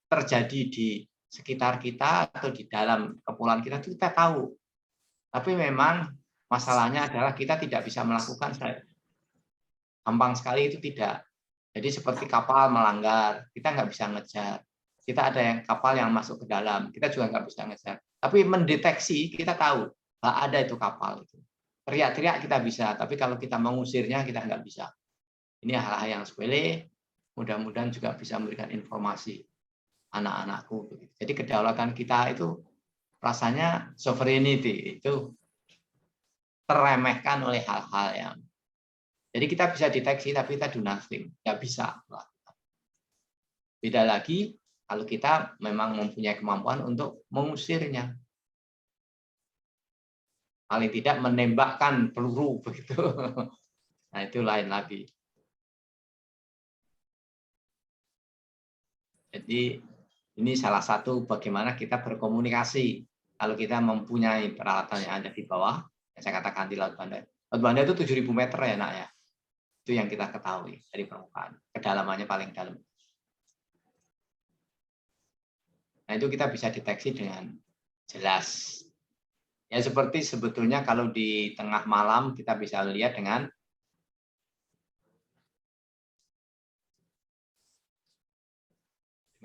terjadi di sekitar kita atau di dalam kepulauan kita itu kita tahu. Tapi memang masalahnya adalah kita tidak bisa melakukan, gampang sekali itu tidak. Jadi seperti kapal melanggar, kita nggak bisa ngejar. Kita ada yang kapal yang masuk ke dalam, kita juga nggak bisa ngejar. Tapi mendeteksi, kita tahu bahwa ada itu kapal. Teriak-teriak kita bisa, tapi kalau kita mengusirnya, kita nggak bisa. Ini hal-hal yang sepele, mudah-mudahan juga bisa memberikan informasi anak-anakku. Jadi kedaulatan kita itu rasanya sovereignty, itu teremehkan oleh hal-hal yang jadi kita bisa deteksi, tapi kita do nothing. Nggak bisa. Beda lagi kalau kita memang mempunyai kemampuan untuk mengusirnya. Paling tidak menembakkan peluru begitu. Nah, itu lain lagi. Jadi ini salah satu bagaimana kita berkomunikasi kalau kita mempunyai peralatan yang ada di bawah. Yang saya katakan di Laut Banda. Laut Banda itu 7.000 meter ya nak ya. Itu yang kita ketahui dari permukaan. Kedalamannya paling dalam. Nah itu kita bisa deteksi dengan jelas. Ya seperti sebetulnya kalau di tengah malam kita bisa lihat dengan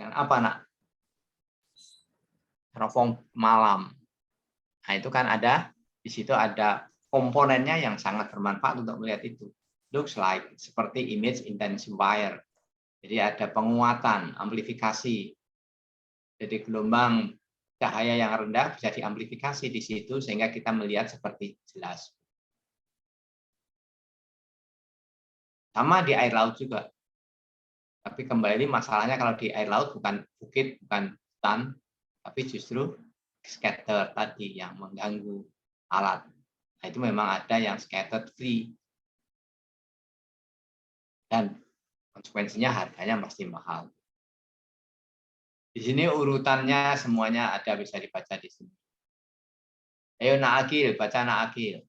apa nak? Teropong malam. Nah itu kan ada di situ ada komponennya yang sangat bermanfaat untuk melihat itu. Looks like seperti image intensifier. Jadi ada penguatan, amplifikasi. Jadi gelombang cahaya yang rendah bisa diamplifikasi di situ sehingga kita melihat seperti jelas. Sama di air laut juga. Tapi kembali masalahnya kalau di air laut bukan bukit, bukan hutan, tapi justru scatter tadi yang mengganggu alat. Nah, itu memang ada yang scattered free. Dan konsekuensinya harganya pasti mahal. Di sini urutannya semuanya ada, bisa dibaca di sini. Ayo Nak Akil, baca Nak Akil.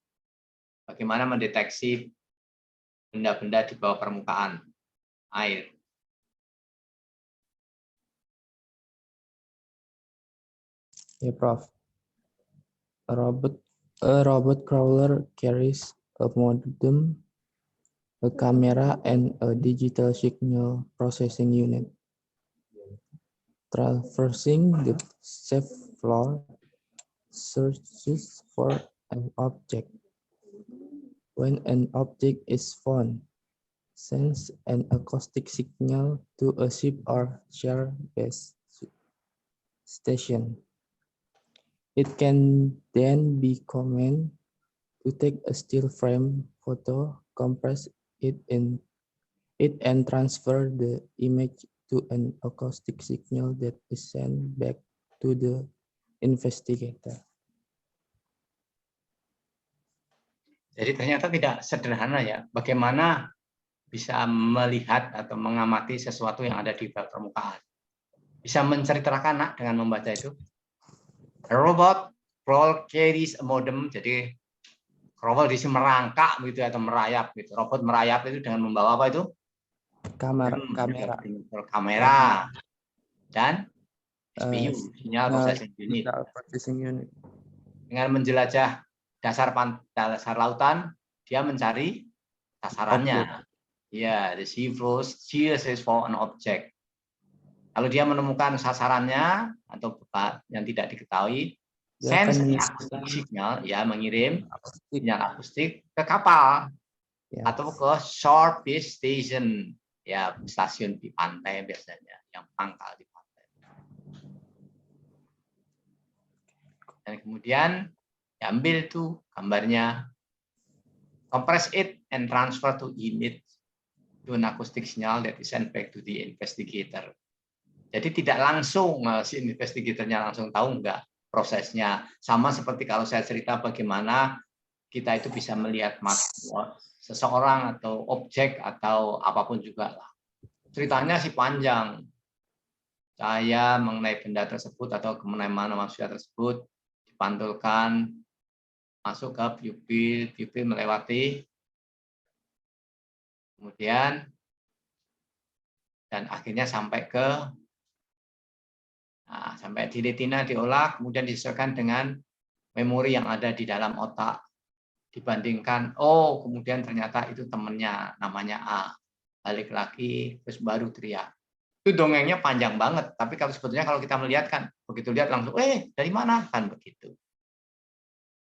Bagaimana mendeteksi benda-benda di bawah permukaan air. Ya, Prof. A robot crawler carries a modem, a camera, and a digital signal processing unit. Traversing the safe floor, searches for an object. When an object is found, sends an acoustic signal to a ship or shore-based station. It can then be commanded to take a still frame photo, compress it, and transfer the image to an acoustic signal that is sent back to the investigator. Jadi ternyata tidak sederhana ya, bagaimana bisa melihat atau mengamati sesuatu yang ada di bawah permukaan. Bisa menceritakan Nak dengan membaca itu? A robot crawl carries a modem, jadi robot di sini merangkak gitu atau merayap gitu. Robot merayap itu dengan membawa apa itu? Kamera dan CPU, sinyal processing unit. Dengan menjelajah dasar lautan, dia mencari sasarannya. Ya, the sea flows searches for an object. Kalau dia menemukan sasarannya atau yang tidak diketahui, sends signal, ya mengirim sinyal akustik ke kapal atau ke shore-based station, ya stasiun di pantai biasanya, yang pangkal di pantai. Dan kemudian diambil tuh gambarnya, compress it and transfer to image to an acoustic signal that is sent back to the investigator. Jadi tidak langsung si investigatornya langsung tahu enggak prosesnya. Sama seperti kalau saya cerita bagaimana kita itu bisa melihat seseorang atau objek atau apapun juga lah. Ceritanya sih panjang. Saya mengenai benda tersebut atau mengenai mana manusia tersebut dipantulkan masuk ke pupil melewati, kemudian dan akhirnya sampai ke sampai di retina, diolah, kemudian disesuaikan dengan memori yang ada di dalam otak. Dibandingkan, oh kemudian ternyata itu temennya, namanya A. Balik lagi, terus baru teriak. Itu dongengnya panjang banget, tapi kalau sebetulnya kalau kita melihat kan, begitu lihat langsung, dari mana? Kan begitu.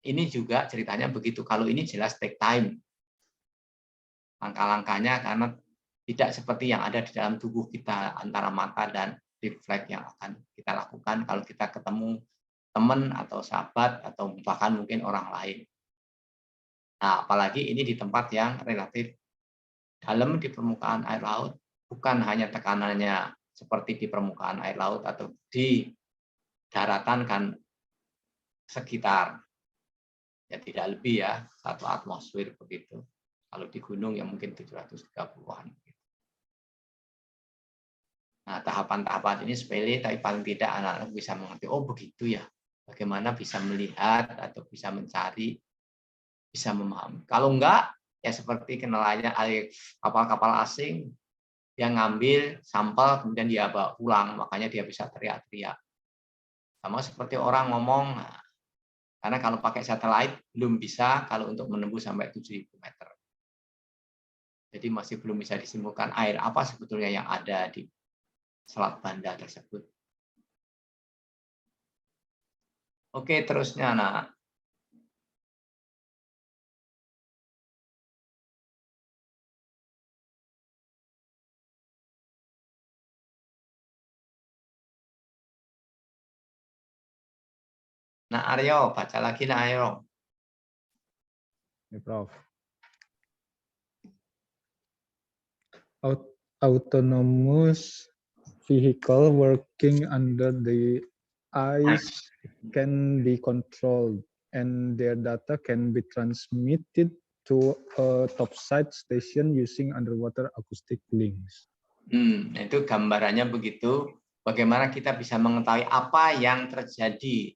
Ini juga ceritanya begitu, kalau ini jelas take time. Langkah-langkahnya karena tidak seperti yang ada di dalam tubuh kita, antara mata dan refleks yang akan kita lakukan kalau kita ketemu teman atau sahabat atau bahkan mungkin orang lain. Nah, apalagi ini di tempat yang relatif dalam di permukaan air laut, bukan hanya tekanannya seperti di permukaan air laut atau di daratan kan sekitar, ya tidak lebih ya 1 atmosfer begitu. Kalau di gunung ya mungkin 730-an. Nah, tahapan-tahapan ini sepele, tapi paling tidak anak-anak bisa mengerti, oh begitu ya, bagaimana bisa melihat atau bisa mencari, bisa memahami. Kalau enggak, ya seperti kenalannya kapal-kapal asing, yang ngambil sampel, kemudian dia bawa pulang, makanya dia bisa teriak-teriak. Sama seperti orang ngomong, nah, karena kalau pakai satelit belum bisa kalau untuk menembus sampai 7.000 meter. Jadi masih belum bisa disimpulkan air apa sebetulnya yang ada di Selat Banda tersebut. Oke, terusnya, nah. Nah, Aryo, baca lagi nah Aryo. Ya, Prof. Autonomous vehicle working under the ice can be controlled and their data can be transmitted to a topside station using underwater acoustic links. Itu gambarannya begitu. Bagaimana kita bisa mengetahui apa yang terjadi?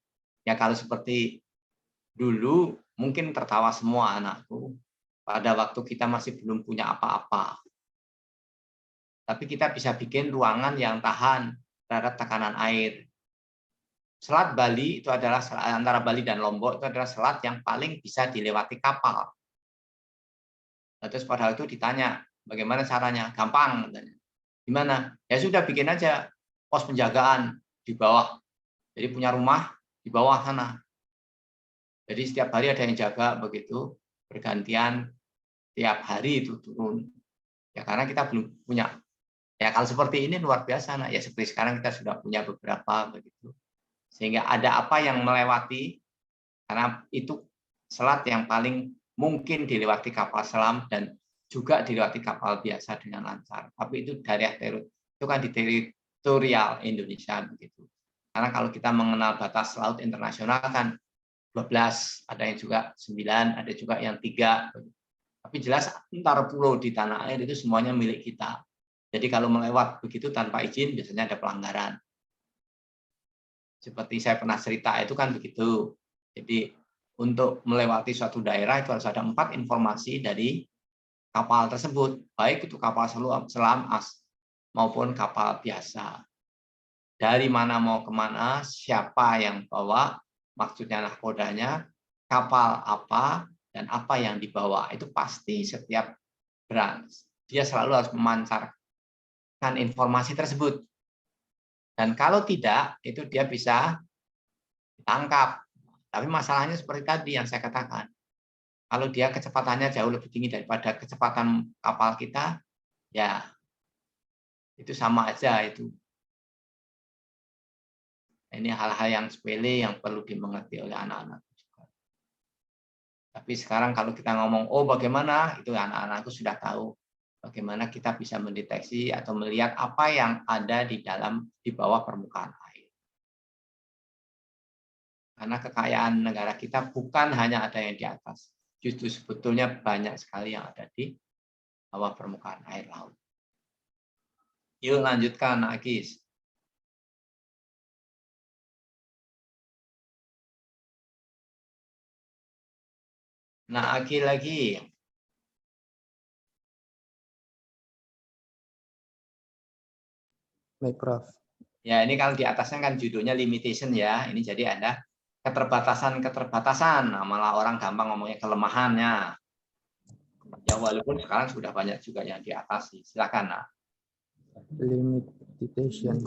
Ya kalau seperti dulu mungkin tertawa semua anakku pada waktu kita masih belum punya apa-apa. Tapi kita bisa bikin ruangan yang tahan terhadap tekanan air. Selat Bali itu adalah antara Bali dan Lombok itu adalah selat yang paling bisa dilewati kapal. Nah, terus pada waktu itu ditanya, bagaimana caranya? Gampang. Gimana? Ya sudah bikin aja pos penjagaan di bawah. Jadi punya rumah di bawah sana. Jadi setiap hari ada yang jaga begitu, bergantian tiap hari itu turun. Ya karena kita belum punya. Ya kalau seperti ini luar biasa, nah ya seperti sekarang kita sudah punya beberapa begitu. Sehingga ada apa yang melewati, karena itu selat yang paling mungkin dilewati kapal selam dan juga dilewati kapal biasa dengan lancar. Tapi itu daerah itu kan di teritorial Indonesia begitu. Karena kalau kita mengenal batas laut internasional kan 12, ada yang juga 9, ada juga yang 3. Tapi jelas antar pulau di tanah air itu semuanya milik kita. Jadi kalau melewat begitu tanpa izin biasanya ada pelanggaran. Seperti saya pernah cerita itu kan begitu. Jadi untuk melewati suatu daerah itu harus ada 4 informasi dari kapal tersebut, baik itu kapal selam maupun kapal biasa. Dari mana mau kemana, siapa yang bawa, maksudnya nahkodanya, kapal apa, dan apa yang dibawa. Itu pasti setiap dia selalu harus memancarkan informasi tersebut. Dan kalau tidak, itu dia bisa ditangkap. Tapi masalahnya seperti tadi yang saya katakan. Kalau dia kecepatannya jauh lebih tinggi daripada kecepatan kapal kita, ya itu sama aja itu. Ini hal-hal yang sepele yang perlu dimengerti oleh anak-anak. Tapi sekarang kalau kita ngomong, oh bagaimana, itu anak-anakku sudah tahu bagaimana kita bisa mendeteksi atau melihat apa yang ada di bawah permukaan air. Karena kekayaan negara kita bukan hanya ada yang di atas, justru sebetulnya banyak sekali yang ada di bawah permukaan air laut. Yuk lanjutkan, Agis. Nah, lagi. Baik, Prof. Ya, ini kalau di atasnya kan judulnya limitation ya. Ini jadi ada keterbatasan. Nah, malah orang gampang ngomongnya kelemahannya. Ya, walaupun sekarang sudah banyak juga yang di atas. Silakan, nah. Limitation.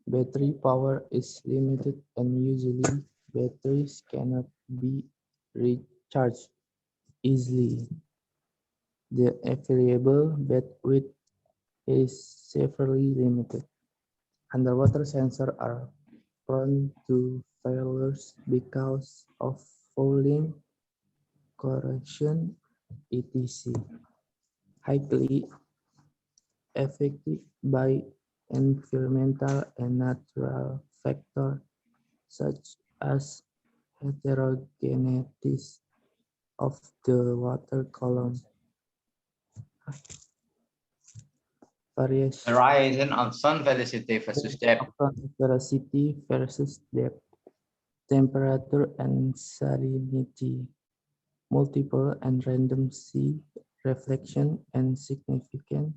Battery power is limited and usually batteries cannot be recharged easily. The available bandwidth is severely limited. Underwater sensors are prone to failures because of fouling, corrosion, etc. Highly affected by environmental and natural factors such as heterogeneity of the water column, variation of sound velocity versus depth. velocity versus depth, temperature and salinity, multiple and random sea reflection and significant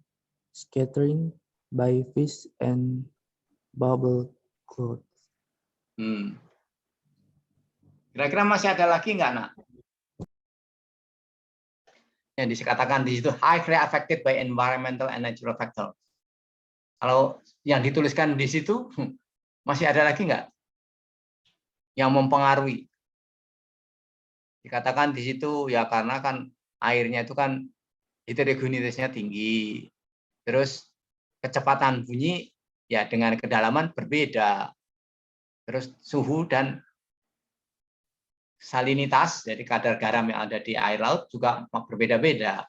scattering by fish and bubble cloud. Kira-kira masih ada lagi nggak, Nak? Yang dikatakan di situ highly affected by environmental and natural factor. Kalau yang dituliskan di situ masih ada lagi nggak yang mempengaruhi? Dikatakan di situ ya karena kan airnya itu kan heterogenitasnya tinggi, terus kecepatan bunyi ya dengan kedalaman berbeda, terus suhu dan salinitas, jadi kadar garam yang ada di air laut juga berbeda-beda.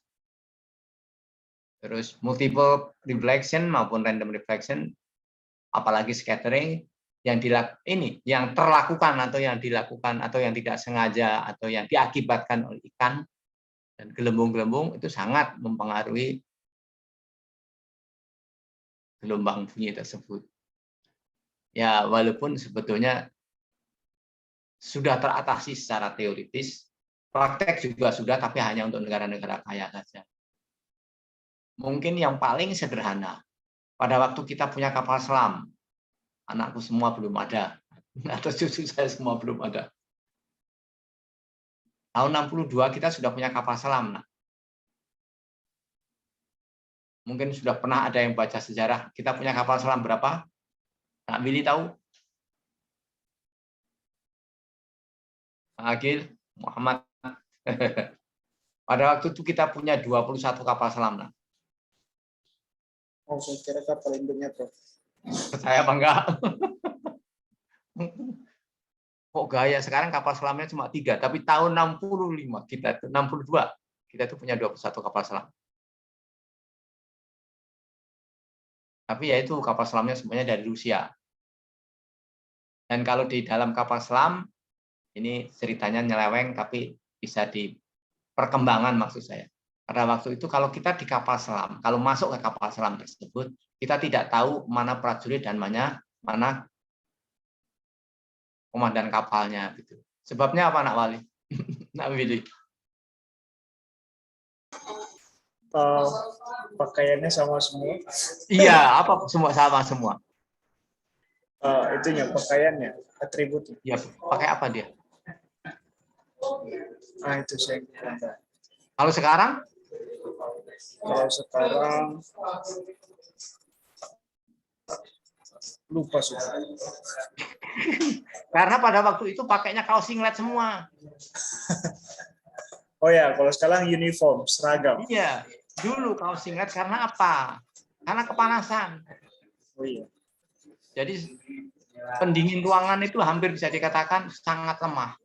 Terus multiple reflection maupun random reflection, apalagi scattering yang terlakukan atau yang dilakukan atau yang tidak sengaja atau yang diakibatkan oleh ikan dan gelembung-gelembung itu sangat mempengaruhi gelombang bunyi tersebut. Ya, walaupun sebetulnya sudah teratasi secara teoritis, praktek juga sudah, tapi hanya untuk negara-negara kaya saja. Mungkin yang paling sederhana, pada waktu kita punya kapal selam, anakku semua belum ada, atau cucu saya semua belum ada. Tahun 62 kita sudah punya kapal selam. Nah. Mungkin sudah pernah ada yang baca sejarah, kita punya kapal selam berapa? Nak Willy tahu? Agil, Muhammad. Pada waktu itu kita punya 21 kapal selam. Nah. Oh, saya kira kapal induknya, Prof. Saya apa enggak? Kok gaya sekarang kapal selamnya cuma 3, tapi tahun 65 kita itu 62 kita itu punya 21 kapal selam. Tapi ya itu kapal selamnya semuanya dari Rusia. Dan kalau di dalam kapal selam ini ceritanya nyeleweng tapi bisa di perkembangan maksud saya. Pada waktu itu kalau kita di kapal selam, kalau masuk ke kapal selam tersebut, kita tidak tahu mana prajurit dan mana komandan kapalnya gitu. Sebabnya apa, Nak Wali? Nak Willy? Pakaiannya sama semua. Iya, apa semua sama semua? Itunya pakaiannya, atributnya. Ya, pakai apa dia? Itu saya kurang tahu. Kalau sekarang? Kalau sekarang lupa sudah. Karena pada waktu itu pakainya kaos singlet semua. Oh ya, kalau sekarang uniform, seragam. Iya, dulu kaos singlet karena apa? Karena kepanasan. Oh iya. Jadi pendingin ruangan itu hampir bisa dikatakan sangat lemah.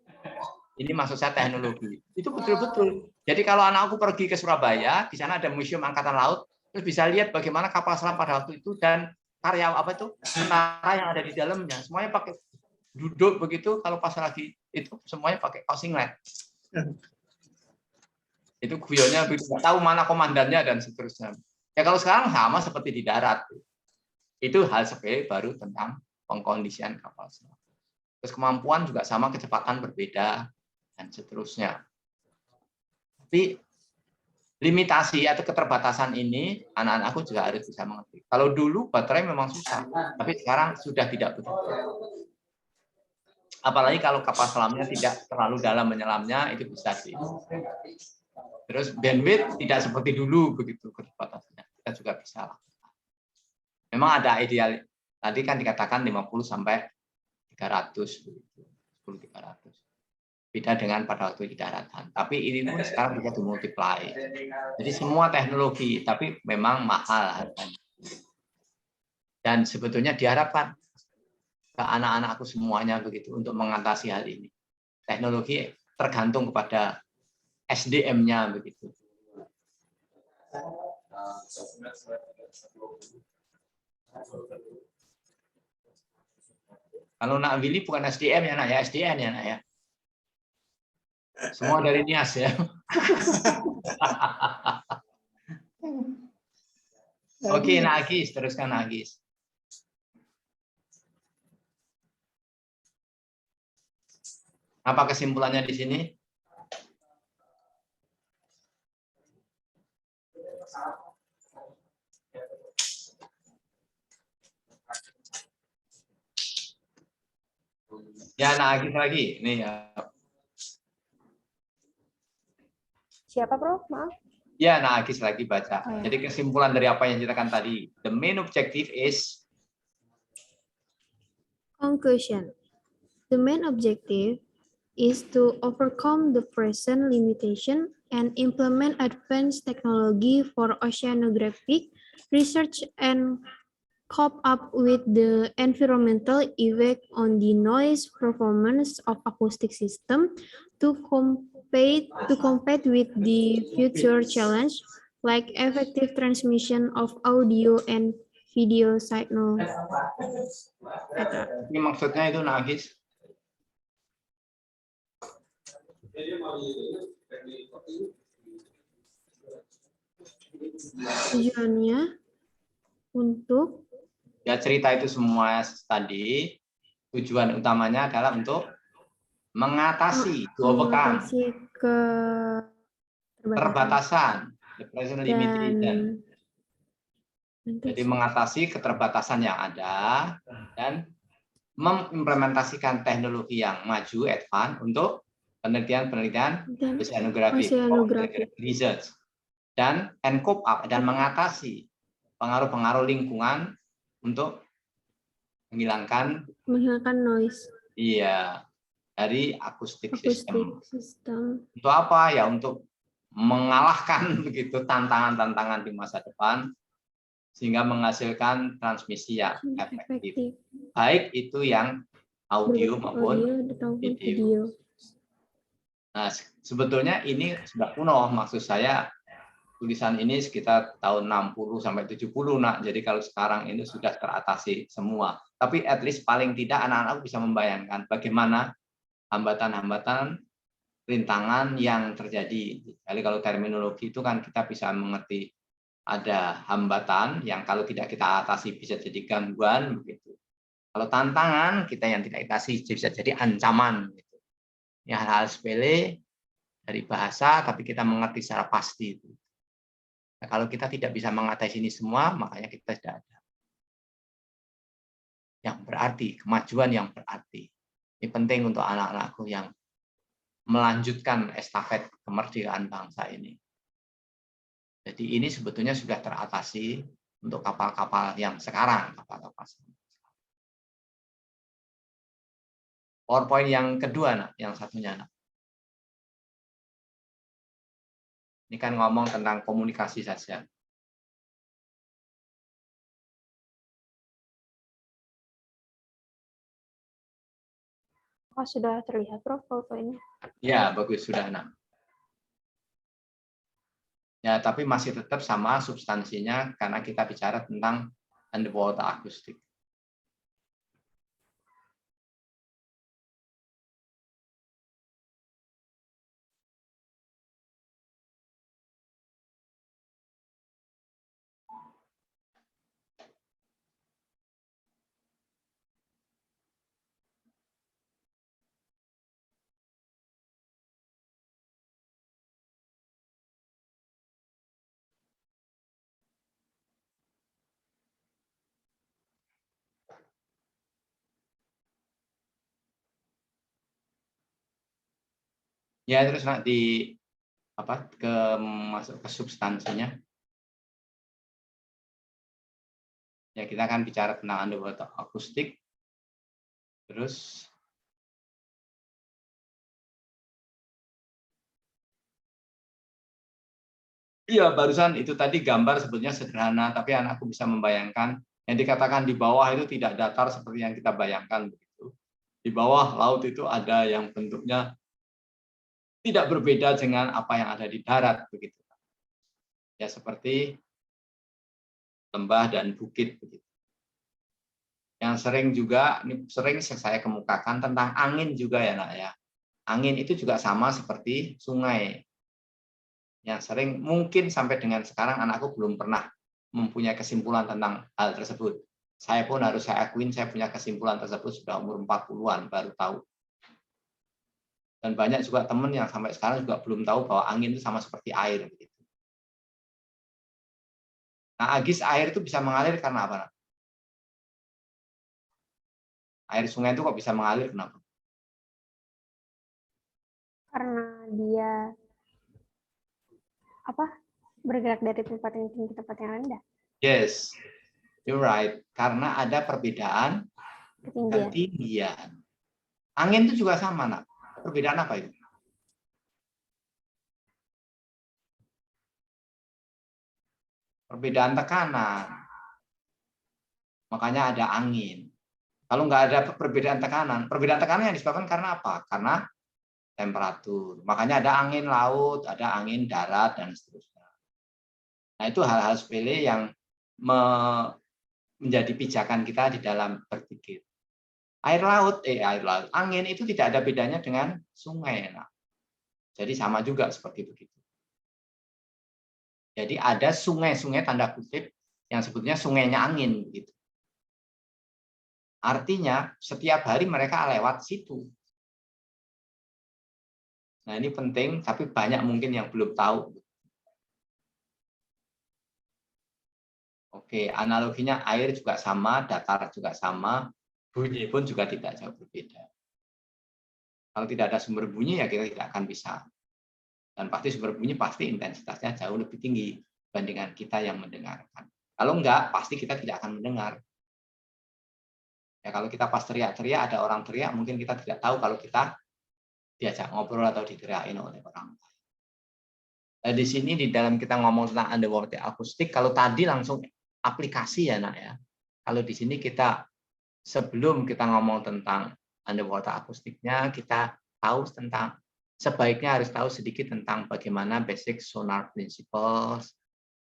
Ini maksud saya teknologi. Itu betul-betul. Jadi kalau anakku pergi ke Surabaya, di sana ada Museum Angkatan Laut, terus bisa lihat bagaimana kapal selam pada waktu itu dan karya apa itu tentara yang ada di dalamnya. Semuanya pakai duduk begitu. Kalau pas lagi itu semuanya pakai kaos singlet. Itu guyonnya tidak tahu mana komandannya dan seterusnya. Ya kalau sekarang sama seperti di darat. Itu hal sepele baru tentang pengkondisian kapal selam. Terus kemampuan juga sama, kecepatan berbeda dan seterusnya. Tapi limitasi atau keterbatasan ini anak-anakku juga harus bisa mengerti. Kalau dulu baterai memang susah, tapi sekarang sudah tidak begitu. Apalagi kalau kapal selamnya tidak terlalu dalam menyelamnya, itu bisa sih. Terus bandwidth tidak seperti dulu begitu keterbatasannya. Kita juga bisa lah. Memang ada ideal. Tadi kan dikatakan 50 sampai 300 begitu. 10-300. Beda dengan pada waktu di daratan. Tapi ini pun sekarang bisa dimultiply. Jadi semua teknologi, tapi memang mahal harganya. Dan sebetulnya diharapkan ke anak-anakku semuanya begitu untuk mengatasi hal ini. Teknologi tergantung kepada SDM-nya begitu. Kalau Nak Willy bukan SDM ya, Nak ya, SDN ya, Nak ya. Semua dari Nias ya. Oke, Nagis, teruskan Nagis. Apa kesimpulannya di sini? Ya, Nagis lagi. Nih ya. Siapa, Prof? Maaf. Ya, Nagis lagi baca. Oh, ya. Jadi kesimpulan dari apa yang diceritakan tadi. The main objective is Conclusion. The main objective is to overcome the present limitation and implement advanced technology for oceanographic research and cope up with the environmental effect on the noise performance of acoustic system to compete with the future challenge like effective transmission of audio and video signal. ini maksudnya itu Nagis. Tujuannya untuk Ya, cerita itu semua tadi tujuan utamanya adalah untuk mengatasi mengatasi keterbatasan, the present limitation. Dan Jadi mengatasi keterbatasan yang ada dan mengimplementasikan teknologi yang maju, advance untuk penelitian oceanografi, research, dan cope up dan mengatasi pengaruh-pengaruh lingkungan untuk menghilangkan noise. Iya, dari akustik Sistem. Untuk apa ya? Untuk mengalahkan begitu tantangan-tantangan di masa depan sehingga menghasilkan transmisi yang efektif. Baik itu yang audio maupun video. Nah, sebetulnya ini sudah kuno, maksud saya tulisan ini sekitar tahun 60 sampai 70 nak. Jadi kalau sekarang ini sudah teratasi semua. Tapi at least paling tidak anak-anak bisa membayangkan bagaimana hambatan-hambatan, rintangan yang terjadi. Jadi kalau terminologi itu kan kita bisa mengerti ada hambatan yang kalau tidak kita atasi bisa jadi gangguan begitu. Kalau tantangan kita yang tidak atasi bisa jadi ancaman. Gitu. Ya hal-hal sepele dari bahasa tapi kita mengerti secara pasti itu. Nah, kalau kita tidak bisa mengatasi ini semua, makanya kita tidak ada yang berarti, kemajuan yang berarti. Ini penting untuk anak-anakku yang melanjutkan estafet kemerdekaan bangsa ini. Jadi ini sebetulnya sudah teratasi untuk kapal-kapal yang sekarang, kapal-kapal. PowerPoint yang kedua, nak, yang satunya. Nak. Ini kan ngomong tentang komunikasi saja. Oh, sudah terlihat, Prof, PowerPoint-nya? Ya, bagus, sudah. Nak. Ya, tapi masih tetap sama substansinya karena kita bicara tentang underwater akustik. Ya, terus nanti masuk ke substansinya. Ya, kita akan bicara tentang underwater akustik. Terus iya, barusan itu tadi gambar sebetulnya sederhana, tapi anakku bisa membayangkan yang dikatakan di bawah itu tidak datar seperti yang kita bayangkan begitu. Di bawah laut itu ada yang bentuknya tidak berbeda dengan apa yang ada di darat begitu. Ya seperti lembah dan bukit begitu. Yang sering juga ini sering saya kemukakan tentang angin juga ya nak ya. Angin itu juga sama seperti sungai. Yang sering mungkin sampai dengan sekarang anakku belum pernah mempunyai kesimpulan tentang hal tersebut. Saya pun harus saya akuin saya punya kesimpulan tersebut sudah umur 40-an baru tahu. Dan banyak juga teman yang sampai sekarang juga belum tahu bahwa angin itu sama seperti air. Nah, Agis, air itu bisa mengalir karena apa? Air sungai itu kok bisa mengalir kenapa? Karena dia bergerak dari tempat yang tinggi ke tempat yang rendah. Yes, you're right. Karena ada perbedaan Ketinggian. ketinggian. Angin itu juga sama, nak. Perbedaan apa itu? Perbedaan tekanan. Makanya ada angin. Kalau nggak ada perbedaan tekanan yang disebabkan karena apa? Karena temperatur. Makanya ada angin laut, ada angin darat, dan seterusnya. Nah, itu hal-hal sepele yang menjadi pijakan kita di dalam berpikir. Air laut, angin itu tidak ada bedanya dengan sungai. Nah, jadi sama juga seperti begitu. Jadi ada sungai-sungai tanda kutip yang sebetulnya sungainya angin. Gitu. Artinya setiap hari mereka lewat situ. Nah, ini penting, tapi banyak mungkin yang belum tahu. Oke, analoginya air juga sama, datar juga sama, bunyi pun juga tidak jauh berbeda. Kalau tidak ada sumber bunyi, ya kita tidak akan bisa. Dan pasti sumber bunyi pasti intensitasnya jauh lebih tinggi dibandingkan kita yang mendengarkan. Kalau enggak, pasti kita tidak akan mendengar. Ya, kalau kita pas teriak-teriak, ada orang teriak, mungkin kita tidak tahu kalau kita diajak ngobrol atau diteriakin oleh orang. Nah, di sini di dalam kita ngomong tentang underwater akustik, kalau tadi langsung aplikasi ya, nak ya. Kalau di sini kita sebelum kita ngomong tentang underwater akustiknya, kita tahu tentang sebaiknya harus tahu sedikit tentang bagaimana basic sonar principles,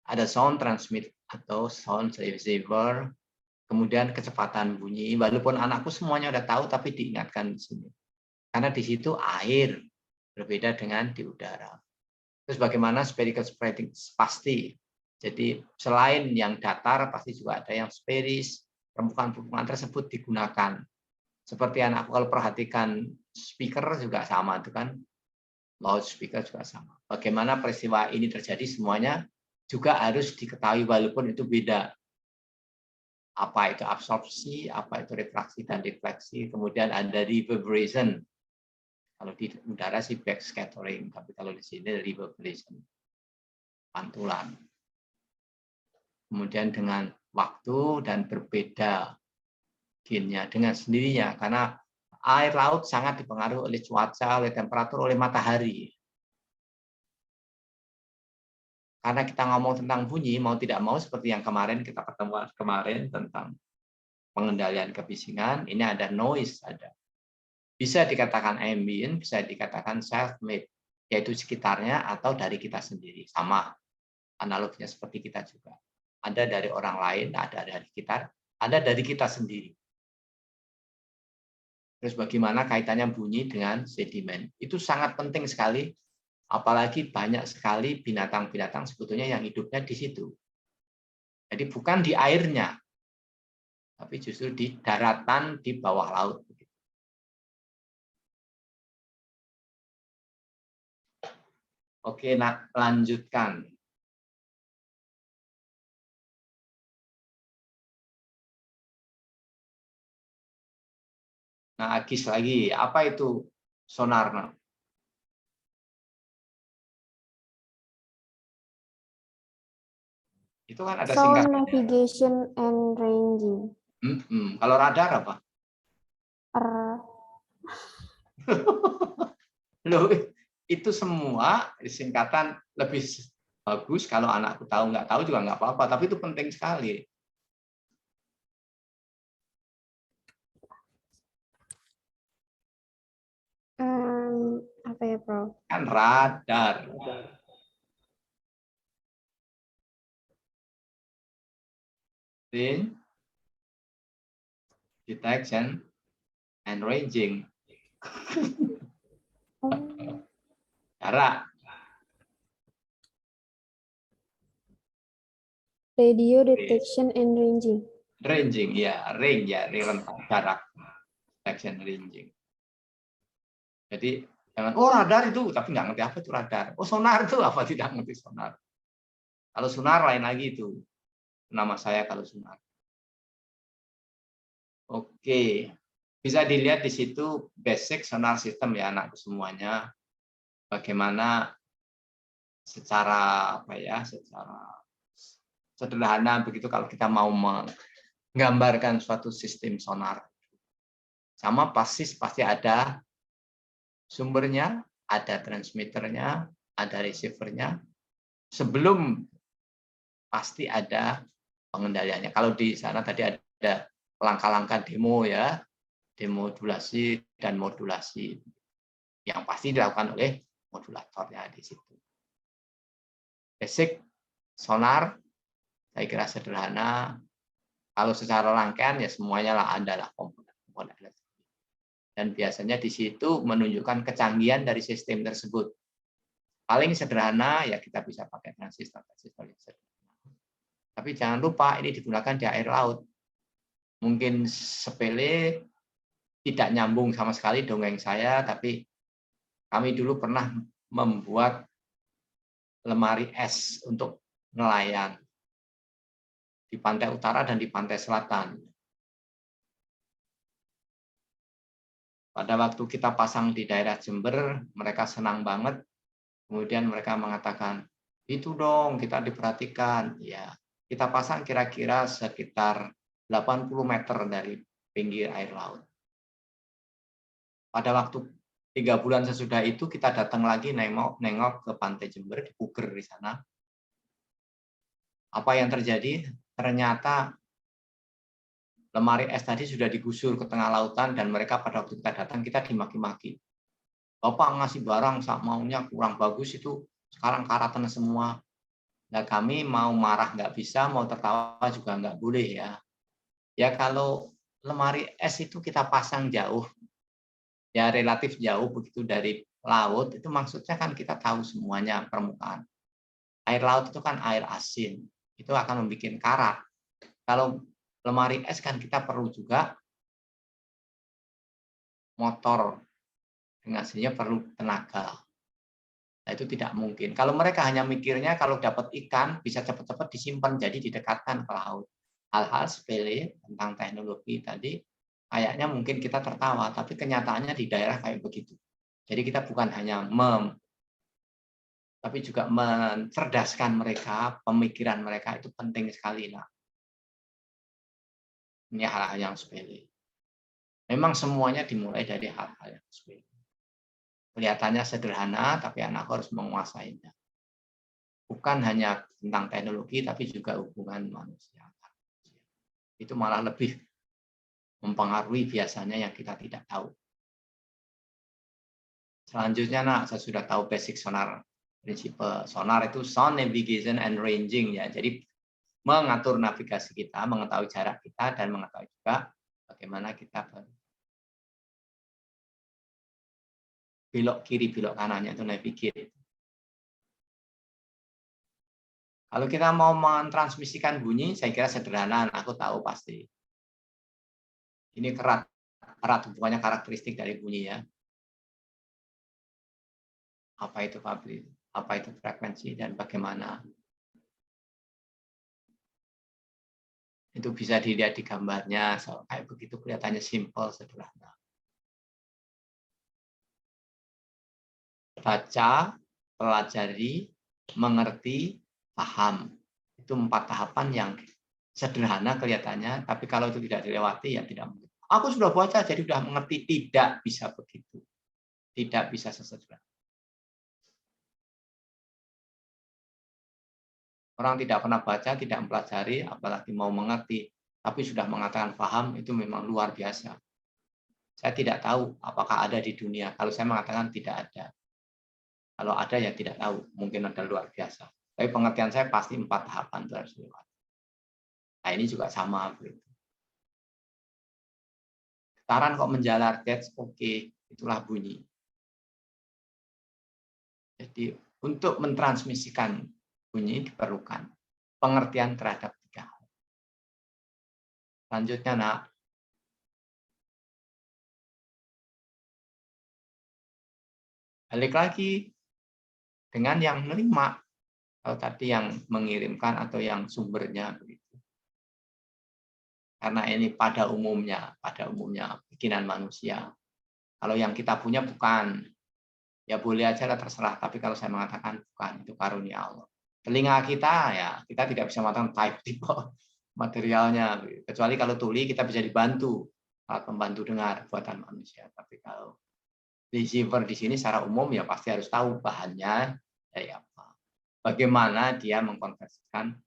ada sound transmit atau sound receiver, kemudian kecepatan bunyi. Walaupun anakku semuanya udah tahu, tapi diingatkan di sini. Karena di situ air berbeda dengan di udara. Terus bagaimana spherical spreading pasti. Jadi selain yang datar, pasti juga ada yang spherics. Permukaan-permukaan tersebut digunakan. Seperti yang aku kalau perhatikan speaker juga sama, itu kan loudspeaker juga sama. Bagaimana peristiwa ini terjadi semuanya juga harus diketahui walaupun itu beda. Apa itu absorpsi, apa itu refraksi dan defleksi, kemudian ada reverberation. Kalau di udara sih backscattering, tapi kalau di sini reverberation, pantulan. Kemudian dengan waktu dan berbeda gainnya dengan sendirinya, karena air laut sangat dipengaruhi oleh cuaca, oleh temperatur, oleh matahari. Karena kita ngomong tentang bunyi, mau tidak mau seperti yang kemarin kita pertemuan kemarin tentang pengendalian kebisingan, ini ada noise, ada. Bisa dikatakan ambient, bisa dikatakan self-made, yaitu sekitarnya atau dari kita sendiri. Sama, analoginya seperti kita juga. Ada dari orang lain, ada dari kita, ada dari kita sendiri. Terus bagaimana kaitannya bunyi dengan sedimen? Itu sangat penting sekali, apalagi banyak sekali binatang-binatang sebetulnya yang hidupnya di situ. Jadi bukan di airnya, tapi justru di daratan di bawah laut. Oke, nah, lanjutkan. Nah, Agis lagi, apa itu sonar? Nah? Itu kan ada Sound singkatnya. navigation and ranging. Kalau radar apa? Loh, itu semua singkatan lebih bagus kalau anakku tahu, nggak tahu juga nggak apa-apa, tapi itu penting sekali. Apa ya, Prof? Kan radar. Detection and ranging. Jarak. Radio detection and ranging. Ranging, ya, range ya, rentang jarak. Detection ranging. Jadi jangan, oh radar itu, tapi nggak ngerti apa itu radar. Oh sonar itu apa, tidak ngerti sonar. Kalau sonar lain lagi itu. Nama saya kalau sonar. Oke, bisa dilihat di situ basic sonar system ya anak semuanya. Bagaimana secara apa ya, secara sederhana begitu kalau kita mau menggambarkan suatu sistem sonar. Sama pasti ada sumbernya, ada transmitternya, ada receivernya. Sebelum pasti ada pengendaliannya. Kalau di sana tadi ada langkah-langkah demo ya, demodulasi dan modulasi yang pasti dilakukan oleh modulatornya di situ. Basic sonar saya kira sederhana. Kalau secara rangkaian ya semuanya lah adalah komponen elektronik. Dan biasanya di situ menunjukkan kecanggihan dari sistem tersebut. Paling sederhana ya kita bisa pakai transistor yang sederhana. Tapi jangan lupa ini digunakan di air laut. Mungkin sepele, tidak nyambung sama sekali dongeng saya, tapi kami dulu pernah membuat lemari es untuk nelayan di pantai utara dan di pantai selatan. Pada waktu kita pasang di daerah Jember, mereka senang banget. Kemudian mereka mengatakan, itu dong kita diperhatikan. Ya, kita pasang kira-kira sekitar 80 meter dari pinggir air laut. Pada waktu 3 bulan sesudah itu kita datang lagi nengok ke pantai Jember, di Puger di sana. Apa yang terjadi? Ternyata lemari es tadi sudah digusur ke tengah lautan dan mereka pada waktu kita datang kita dimaki-maki. Bapak ngasih barang maunya kurang bagus itu sekarang karatan semua. Nah kami mau marah nggak bisa, mau tertawa juga nggak boleh ya. Ya kalau lemari es itu kita pasang jauh, ya relatif jauh begitu dari laut, itu maksudnya kan kita tahu semuanya permukaan. Air laut itu kan air asin, itu akan membuat karat. Kalau lemari es kan kita perlu juga motor, dengan hasilnya perlu tenaga. Nah itu tidak mungkin. Kalau mereka hanya mikirnya kalau dapat ikan bisa cepat-cepat disimpan, jadi didekatkan ke laut. Hal-hal sepele tentang teknologi tadi, kayaknya mungkin kita tertawa, tapi kenyataannya di daerah kayak begitu. Jadi kita bukan hanya tapi juga mencerdaskan mereka, pemikiran mereka itu penting sekali. Nah, ini hal-hal yang sepele. Memang semuanya dimulai dari hal-hal yang sepele. Kelihatannya sederhana, tapi anak harus menguasainya. Bukan hanya tentang teknologi, tapi juga hubungan manusia. Itu malah lebih mempengaruhi biasanya yang kita tidak tahu. Selanjutnya, nak, saya sudah tahu basic sonar. Prinsip sonar itu sound navigation and ranging ya. Jadi mengatur navigasi kita, mengetahui jarak kita, dan mengetahui juga bagaimana kita belok kiri, belok kanannya itu navigate. Kalau kita mau mentransmisikan bunyi, saya kira sederhana, aku tahu pasti. Ini erat hubungannya karakteristik dari bunyi ya. Apa itu fabrik, apa itu frekuensi, dan bagaimana. Itu bisa dilihat di gambarnya, kayak begitu kelihatannya simple, sederhana. Baca, pelajari, mengerti, paham. Itu 4 tahapan yang sederhana kelihatannya, tapi kalau itu tidak dilewati ya tidak mungkin. Aku sudah baca jadi sudah mengerti, tidak bisa begitu. Tidak bisa sesederhana. Orang tidak pernah baca, tidak mempelajari, apalagi mau mengerti, tapi sudah mengatakan paham, itu memang luar biasa. Saya tidak tahu apakah ada di dunia. Kalau saya mengatakan tidak ada. Kalau ada ya tidak tahu, mungkin ada luar biasa. Tapi pengertian saya pasti 4 tahapan itu harus lewat. Nah ini juga sama. Getaran kok menjalar, that's oke, itulah bunyi. Jadi untuk mentransmisikan bunyi diperlukan pengertian terhadap 3 hal. Selanjutnya, Nak. Balik lagi dengan yang menerima. Kalau tadi yang mengirimkan atau yang sumbernya begitu. Karena ini pada umumnya bikinan manusia. Kalau yang kita punya bukan, ya boleh aja lah terserah. Tapi kalau saya mengatakan bukan, itu karunia Allah. Telinga kita ya kita tidak bisa mengatakan type materialnya. Kecuali kalau tuli kita bisa dibantu, alat pembantu dengar buatan manusia. Tapi kalau receiver di sini secara umum ya pasti harus tahu bahannya dari apa. Bagaimana dia mengkonversikan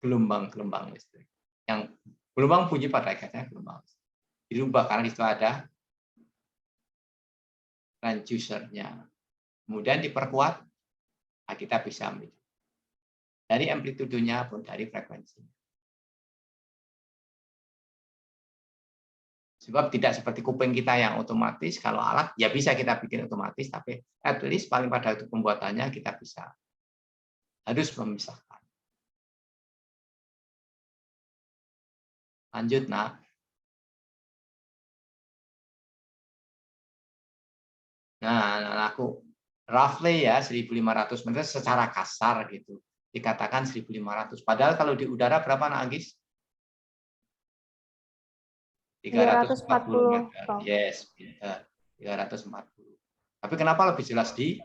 gelombang-gelombang listrik. Yang gelombang bunyi pada akhirnya gelombang listrik. Dirubah karena itu ada transducernya. Kemudian diperkuat, nah kita bisa ambil dari amplitudenya pun dari frekuensinya. Sebab tidak seperti kuping kita yang otomatis, kalau alat ya bisa kita bikin otomatis, tapi at least paling pada waktu pembuatannya kita bisa harus memisahkan. Lanjut, Nak. Nah, aku roughly ya 1.500 meter secara kasar gitu. Dikatakan 1.500. Padahal kalau di udara berapa, Nak Agis? 340 meter. Yes, 340. Tapi kenapa lebih jelas di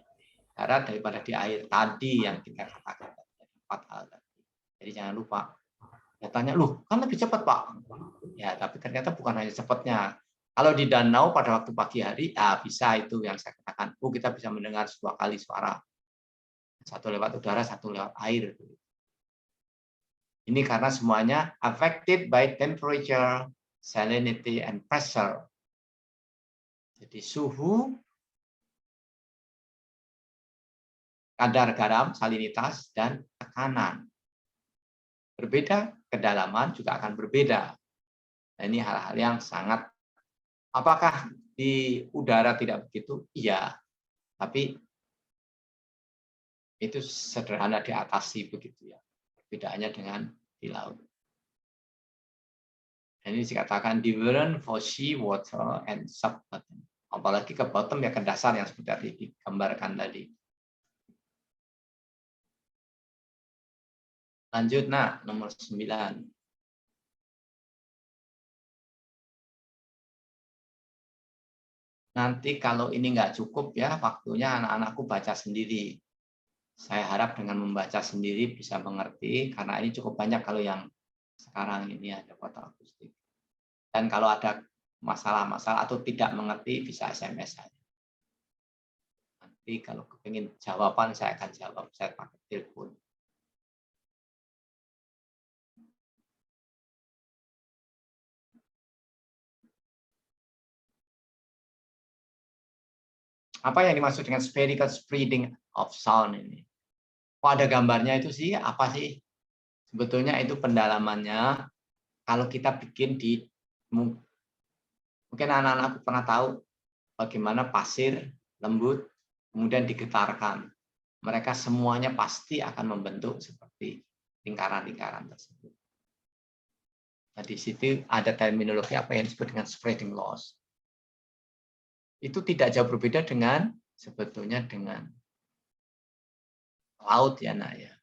darat daripada di air? Tadi yang kita katakan 4 hal tadi. Jadi jangan lupa. Ya tanya, loh kan lebih cepat, Pak. Ya, tapi ternyata bukan hanya cepatnya. Kalau di danau pada waktu pagi hari, ya bisa itu yang saya katakan. Oh, kita bisa mendengar 2 kali suara. Satu lewat udara, satu lewat air. Ini karena semuanya affected by temperature, salinity, and pressure. Jadi suhu, kadar garam, salinitas, dan tekanan. Berbeda, kedalaman juga akan berbeda. Nah, ini hal-hal yang sangat, apakah di udara tidak begitu? Iya, tapi itu sederhana diatasi begitu ya. Perbedaannya dengan di laut. Dan ini dikatakan different for sea water and sub-bottom. Apalagi ke bottom ya ke dasar yang seperti tadi digambarkan tadi. Lanjut, Nah, nomor 9. Nanti kalau ini nggak cukup ya, waktunya anak-anakku baca sendiri. Saya harap dengan membaca sendiri bisa mengerti, karena ini cukup banyak kalau yang sekarang ini ada foto akustik. Dan kalau ada masalah-masalah atau tidak mengerti, bisa SMS saja. Nanti kalau kepingin jawaban, saya akan jawab. Saya pakai telepon. Apa yang dimaksud dengan spherical spreading of sound ini? Kok ada gambarnya itu sih? Apa sih? Sebetulnya itu pendalamannya. Kalau kita bikin di, mungkin anak-anak pernah tahu bagaimana pasir lembut kemudian digetarkan. Mereka semuanya pasti akan membentuk seperti lingkaran-lingkaran tersebut. Nah, di situ ada terminologi apa yang disebut dengan spreading laws. Itu tidak jauh berbeda dengan sebetulnya dengan laut ya, Nak ya.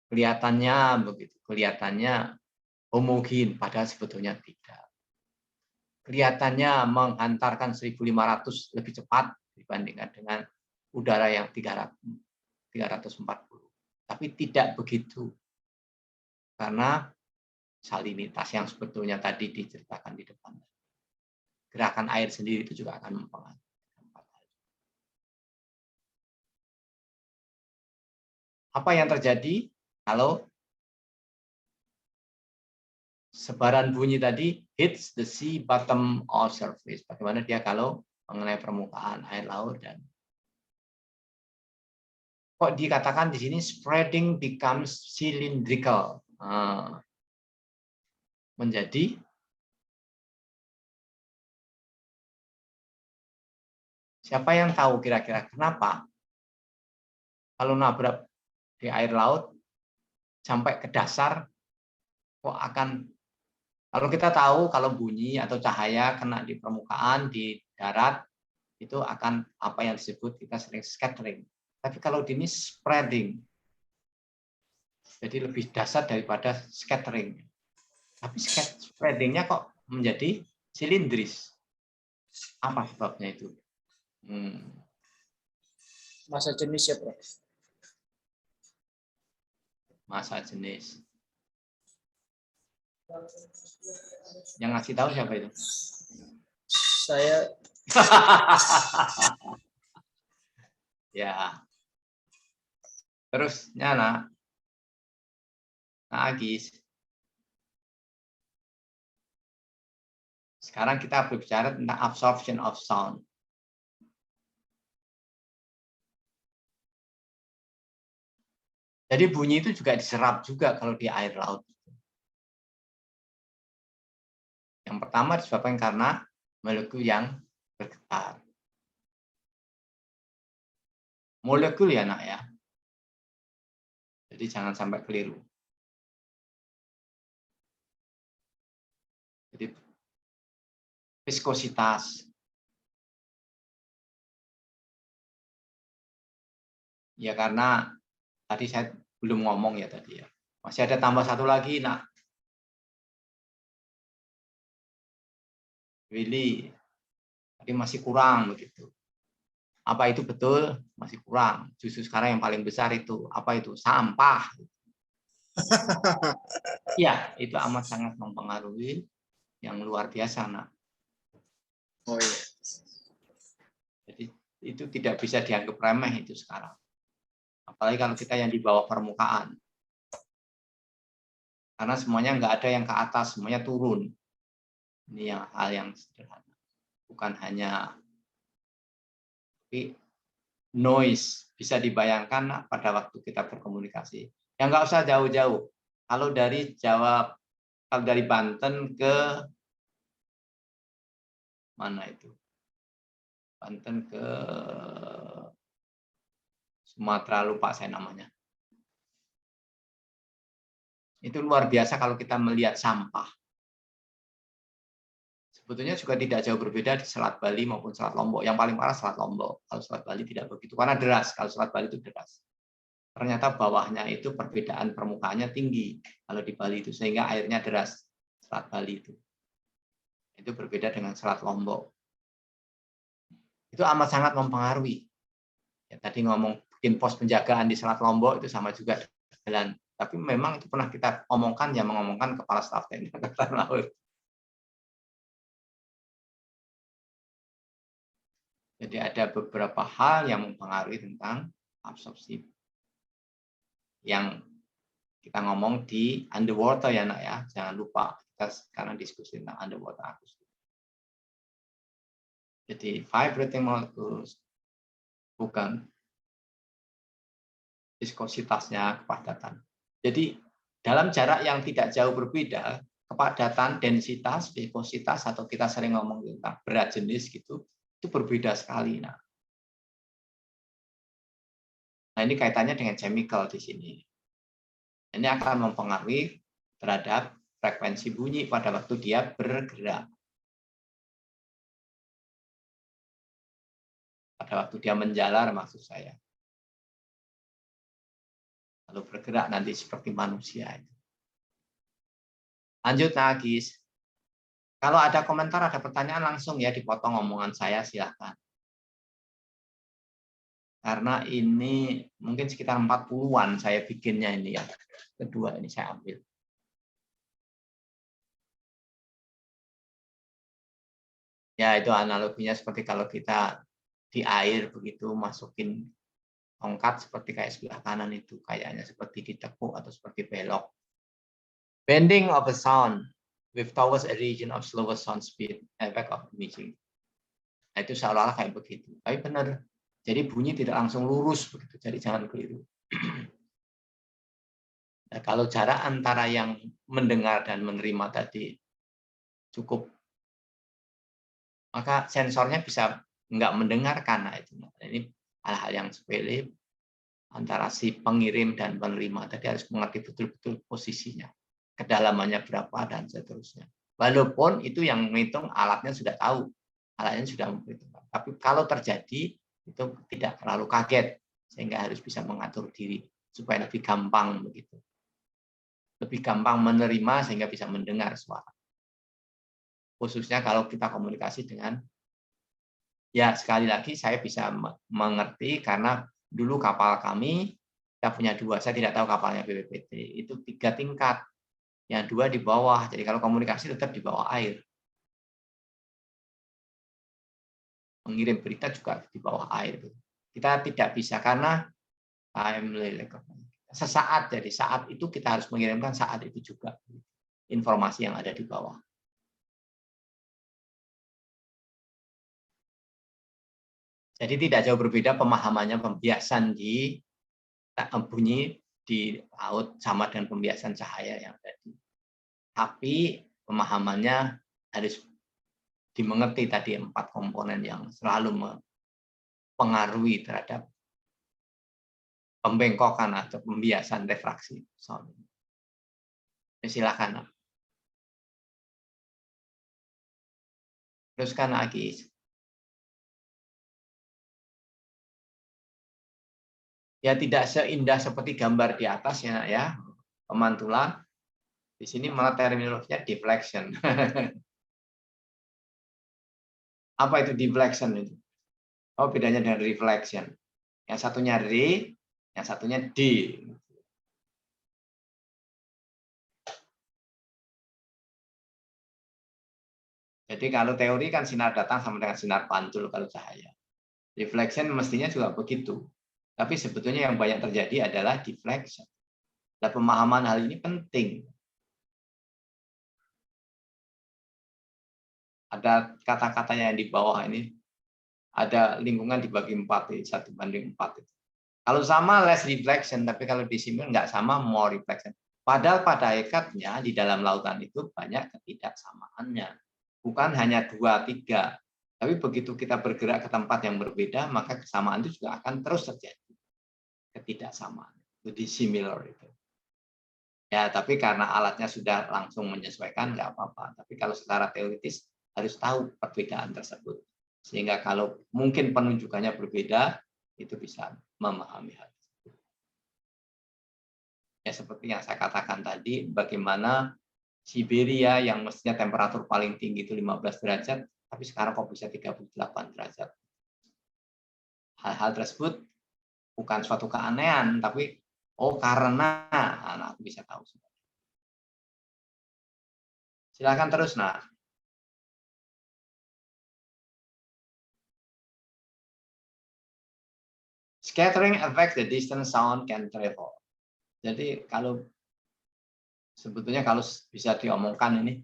Kelihatannya begitu, kelihatannya homogen padahal sebetulnya tidak. Kelihatannya menghantarkan 1.500 lebih cepat dibandingkan dengan udara yang 340. Tapi tidak begitu. Karena salinitas yang sebetulnya tadi diceritakan di depan. Gerakan air sendiri itu juga akan mempengaruhi. Apa yang terjadi kalau sebaran bunyi tadi hits the sea bottom or surface? Bagaimana dia kalau mengenai permukaan air laut dan kok dikatakan di sini spreading becomes cylindrical. Menjadi siapa yang tahu kira-kira kenapa? Kalau nabrak di air laut sampai ke dasar kok akan, kalau kita tahu kalau bunyi atau cahaya kena di permukaan, di darat, itu akan apa yang disebut kita sering scattering. Tapi kalau ini spreading, jadi lebih dasar daripada scattering. Tapi spreadingnya kok menjadi silindris. Apa sebabnya itu? Masa jenis ya, Prof. Masa jenis. Yang ngasih tahu siapa itu? Saya. Ya. Terus Nyana. Nah, Agis. Sekarang kita berbicara tentang absorption of sound. Jadi bunyi itu juga diserap juga kalau di air laut. Yang pertama disebabkan karena molekul yang bergetar. Molekul ya nak ya. Jadi jangan sampai keliru. Jadi viskositas. Ya karena tadi saya belum ngomong ya tadi ya. Masih ada tambah satu lagi nak. Willy, tadi masih kurang begitu. Apa itu betul? Masih kurang. Justru sekarang yang paling besar itu apa itu? Sampah. Ya, itu amat sangat mempengaruhi yang luar biasa, nak. Oh iya. Jadi itu tidak bisa dianggap remeh itu sekarang. Apalagi kalau kita yang di bawah permukaan. Karena semuanya nggak ada yang ke atas, semuanya turun. Ini yang hal yang sederhana. Bukan hanya noise, bisa dibayangkan pada waktu kita berkomunikasi. Yang nggak usah jauh-jauh. Kalau dari Banten ke mana itu? Banten ke Sumatera, lupa saya namanya. Itu luar biasa kalau kita melihat sampah. Sebetulnya juga tidak jauh berbeda di Selat Bali maupun Selat Lombok. Yang paling parah Selat Lombok. Kalau Selat Bali tidak begitu, karena deras. Kalau Selat Bali itu deras. Ternyata bawahnya itu perbedaan permukaannya tinggi. Kalau di Bali itu, sehingga airnya deras. Selat Bali itu. Itu berbeda dengan Selat Lombok. Itu amat sangat mempengaruhi. Ya, tadi ngomong bikin pos penjagaan di Selat Lombok itu sama juga jalan. Tapi memang itu pernah kita omongkan, ya mengomongkan Kepala Staf TNI Angkatan Laut. Jadi ada beberapa hal yang mempengaruhi tentang absorpsi. Yang kita ngomong di underwater ya nak ya, jangan lupa kita sekarang diskusi tentang underwater acoustic. Jadi vibrating molecules bukan viskositasnya, kepadatan. Jadi dalam jarak yang tidak jauh berbeda, kepadatan, densitas, viskositas, atau kita sering ngomong tentang berat jenis gitu, itu berbeda sekali. Nah, ini kaitannya dengan chemical di sini. Ini akan mempengaruhi terhadap frekuensi bunyi pada waktu dia bergerak. Pada waktu dia menjalar maksud saya. Lalu bergerak nanti seperti manusia. Lanjut Nagis. Kalau ada komentar, ada pertanyaan langsung ya dipotong omongan saya, silakan. Karena ini mungkin sekitar 40-an saya bikinnya ini ya. Kedua ini saya ambil. Ya itu analoginya seperti kalau kita di air begitu masukin tongkat seperti kayak sebelah kanan itu. Kayaknya seperti ditekuk atau seperti belok. Bending of a sound with towards a region of slower sound speed, effect of imaging. Nah, itu seolah-olah kayak begitu. Tapi benar. Jadi bunyi tidak langsung lurus begitu. Jadi jangan keliru. Nah, kalau jarak antara yang mendengar dan menerima tadi cukup, maka sensornya bisa nggak mendengarkan. Nah, itu. Ini hal-hal yang sepele antara si pengirim dan penerima. Tadi harus mengerti betul-betul posisinya, kedalamannya berapa, dan seterusnya. Walaupun itu yang menghitung alatnya sudah tahu, alatnya sudah memperhitungkan. Tapi kalau terjadi, itu tidak terlalu kaget, sehingga harus bisa mengatur diri, supaya lebih gampang begitu. Lebih gampang menerima, sehingga bisa mendengar suara. Khususnya kalau kita komunikasi dengan, ya sekali lagi saya bisa mengerti, karena dulu kapal kami, kita punya 2, saya tidak tahu kapalnya BPPT, itu 3 tingkat, yang 2 di bawah, jadi kalau komunikasi tetap di bawah air. Mengirim berita juga di bawah air. Kita tidak bisa, karena sesaat, jadi saat itu kita harus mengirimkan saat itu juga informasi yang ada di bawah. Jadi tidak jauh berbeda pemahamannya pembiasan di bunyi di laut sama dengan pembiasan cahaya yang tadi. Tapi pemahamannya harus dimengerti tadi 4 komponen yang selalu mempengaruhi terhadap pembengkokan atau pembiasan refraksi sound. Silakan. Teruskan lagi. Ya tidak seindah seperti gambar di atas ya, pemantulan. Di sini malah terminologinya deflection. Apa itu deflection itu? Oh, bedanya dengan reflection. Yang satunya re, yang satunya d. Jadi kalau teori kan sinar datang sama dengan sinar pantul kalau cahaya. Reflection mestinya juga begitu. Tapi sebetulnya yang banyak terjadi adalah deflection. Dan pemahaman hal ini penting. Ada kata-katanya yang di bawah ini, ada lingkungan dibagi 4, 1:4. Kalau sama less reflection, tapi kalau di sini nggak sama more reflection. Padahal pada hakikatnya di dalam lautan itu banyak ketidaksamaannya. Bukan hanya 2, 3. Tapi begitu kita bergerak ke tempat yang berbeda, maka kesamaan itu juga akan terus terjadi. Ketidaksamaan, itu dissimilar itu. Ya, tapi karena alatnya sudah langsung menyesuaikan, nggak apa-apa. Tapi kalau secara teoritis harus tahu perbedaan tersebut. Sehingga kalau mungkin penunjukannya berbeda, itu bisa memahami hal tersebut. Ya, seperti yang saya katakan tadi, bagaimana Siberia yang mestinya temperatur paling tinggi itu 15 derajat, tapi sekarang kok bisa 38 derajat. Hal-hal tersebut bukan suatu keanehan, tapi karena anak bisa tahu. Silakan terus, nah. Scattering affects the distance sound can travel. Jadi kalau sebetulnya kalau bisa diomongkan ini,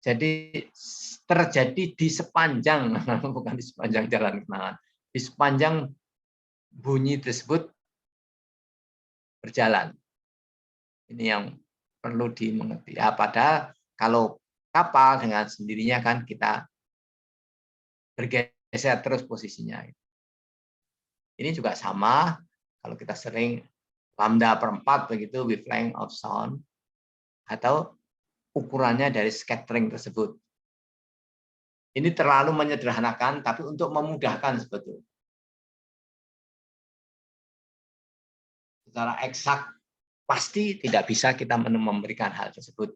jadi terjadi di sepanjang, bukan di sepanjang jalan kenangan, di sepanjang bunyi tersebut berjalan. Ini yang perlu dimengerti. Ya, padahal kalau kapal dengan sendirinya kan kita bergeser terus posisinya. Ini juga sama kalau kita sering lambda per 4 begitu wavelength of sound atau ukurannya dari scattering tersebut. Ini terlalu menyederhanakan, tapi untuk memudahkan sebetulnya. Secara eksak pasti tidak bisa kita memberikan hal tersebut.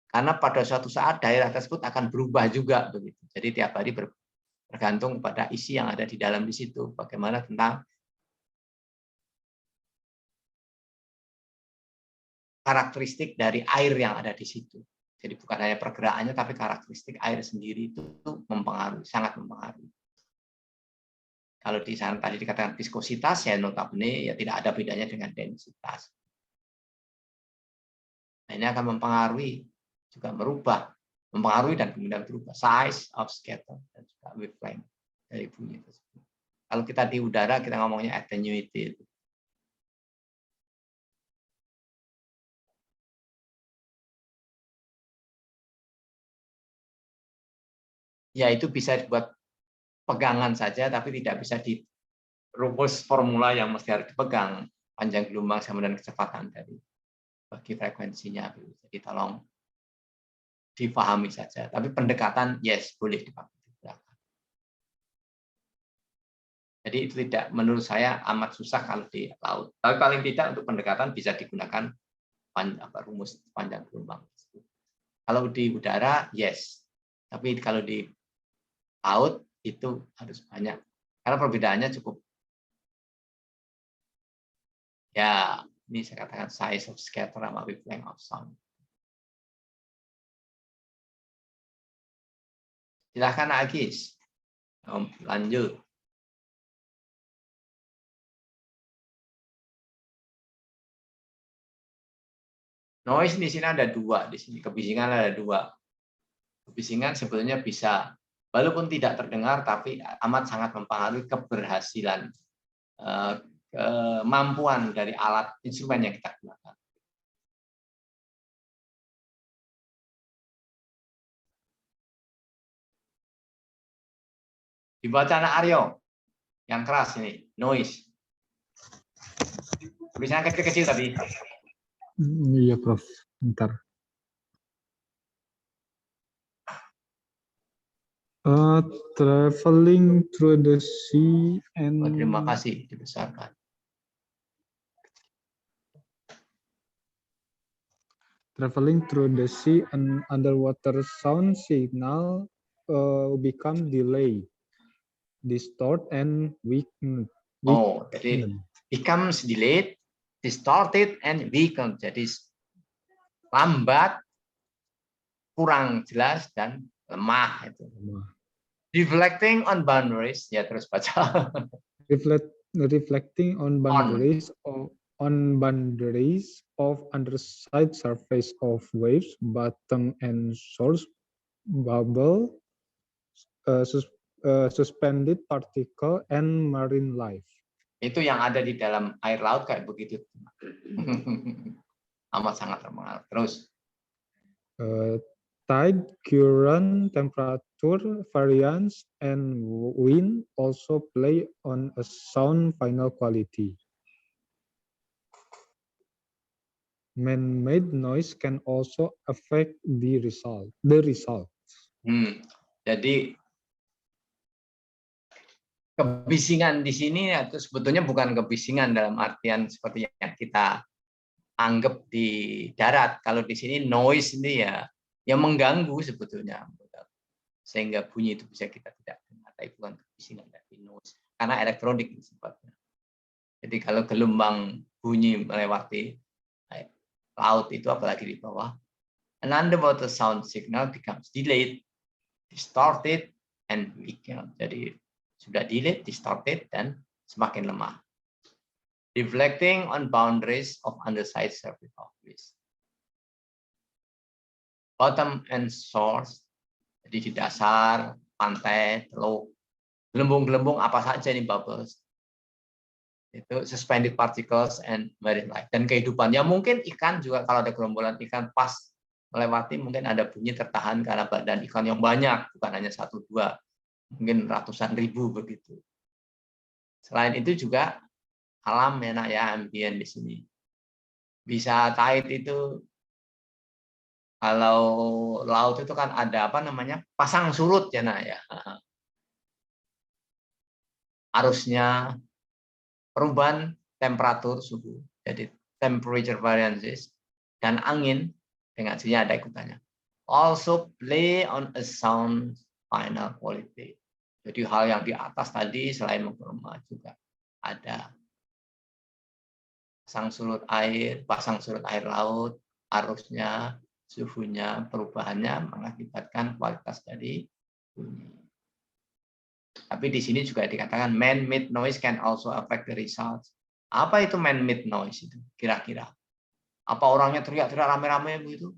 Karena pada suatu saat daerah tersebut akan berubah juga begitu. Jadi tiap hari bergantung pada isi yang ada di dalam di situ. Bagaimana tentang karakteristik dari air yang ada di situ. Jadi bukan hanya pergerakannya, tapi karakteristik air sendiri itu mempengaruhi, sangat mempengaruhi. Kalau di sana tadi dikatakan viskositas, ya notabene ya tidak ada bedanya dengan densitas. Nah, ini akan mempengaruhi, juga merubah, mempengaruhi dan kemudian berubah size of scatter dan juga wavelength dari bunyi tersebut. Kalau kita di udara kita ngomongnya attenuated. Ya itu bisa dibuat pegangan saja, tapi tidak bisa rumus formula yang mesti harus dipegang, panjang gelombang sama dengan kecepatan dari bagi frekuensinya. Jadi tolong dipahami saja. Tapi pendekatan yes boleh dipakai. Jadi itu tidak, menurut saya amat susah kalau di laut. Tapi paling tidak untuk pendekatan bisa digunakan rumus panjang gelombang. Kalau di udara yes, tapi kalau di laut itu harus banyak. Karena perbedaannya cukup. Ya, ini saya katakan size of scatter sama wavelength of sound. Silakan Agis. Lanjut. Noise di sini ada dua, di sini kebisingan ada dua. Kebisingan sebetulnya bisa, walaupun tidak terdengar, tapi amat sangat mempengaruhi keberhasilan, kemampuan dari alat instrumen yang kita gunakan. Dibaca anak Aryo, yang keras ini, noise. Tulisannya kecil-kecil tadi. Iya, Prof. Bentar. Traveling through the sea and... Terima kasih, dibesarkan. Traveling through the sea and underwater sound signal become delay, distort, and weaken. Oh, jadi becomes delayed, distorted, and weakened. Jadi lambat, kurang jelas, dan lemah. Itu. Reflecting on boundaries, ya terus baca. Reflecting on boundaries of underside surface of waves, bottom and source, bubble, suspended particle, and marine life. Itu yang ada di dalam air laut kayak begitu. Amat sangat terpengaruh. Terus. Tide, current, temperature, variance, and wind also play on a sound final quality. Man-made noise can also affect the result. Jadi kebisingan di sini itu sebetulnya bukan kebisingan dalam artian seperti yang kita anggap di darat. Kalau di sini noise ini ya yang mengganggu sebetulnya, sehingga bunyi itu bisa kita tidak dengar. Tapi bukan kebisingan dari noise, karena elektronik sifatnya. Jadi kalau gelombang bunyi melewati laut itu, apalagi di bawah, an underwater sound signal becomes delayed, distorted, and weakened. Jadi sudah delayed, distorted, dan semakin lemah. Reflecting on boundaries of underside surface of waves. Bottom and source, jadi di dasar, pantai, teluk, gelembung-gelembung apa saja ini bubbles. Itu suspended particles and marine life. Dan kehidupannya mungkin ikan juga, kalau ada gerombolan ikan pas melewati, mungkin ada bunyi tertahan karena badan ikan yang banyak, bukan hanya 1-2, mungkin ratusan ribu begitu. Selain itu juga alam ya nak ya, ambien di sini. Bisa tide itu, kalau laut itu kan ada apa namanya, pasang surut ya nak ya. Arusnya, perubahan temperatur suhu, jadi temperature variances, dan angin dengan sini ada ikutannya. Also play on a sound final quality. Jadi hal yang di atas tadi selain memperlemah juga ada pasang surut air laut, arusnya, suhunya, perubahannya mengakibatkan kualitas dari bunyi. Tapi di sini juga dikatakan man-made noise can also affect the results. Apa itu man-made noise itu kira-kira? Apa orangnya teriak-teriak rame-rame begitu?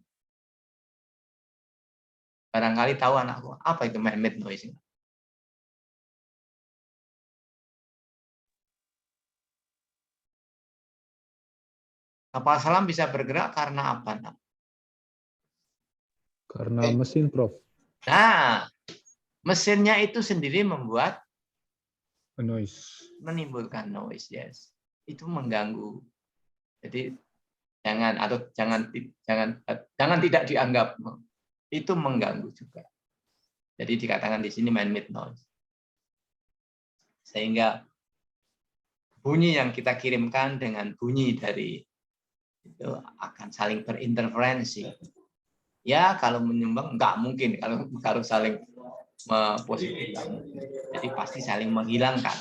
Barangkali tahu anakku, apa itu man-made noise? Kapal selam bisa bergerak karena apa, nak? Karena mesin, Prof. Nah, mesinnya itu sendiri membuat A noise. Menimbulkan noise, yes. Itu mengganggu. Jadi jangan tidak dianggap, itu mengganggu juga. Jadi dikatakan di sini man-made noise. Sehingga bunyi yang kita kirimkan dengan bunyi dari itu akan saling berinterferensi. Ya, kalau menyumbang nggak mungkin kalau saling positif. Jadi pasti saling menghilangkan.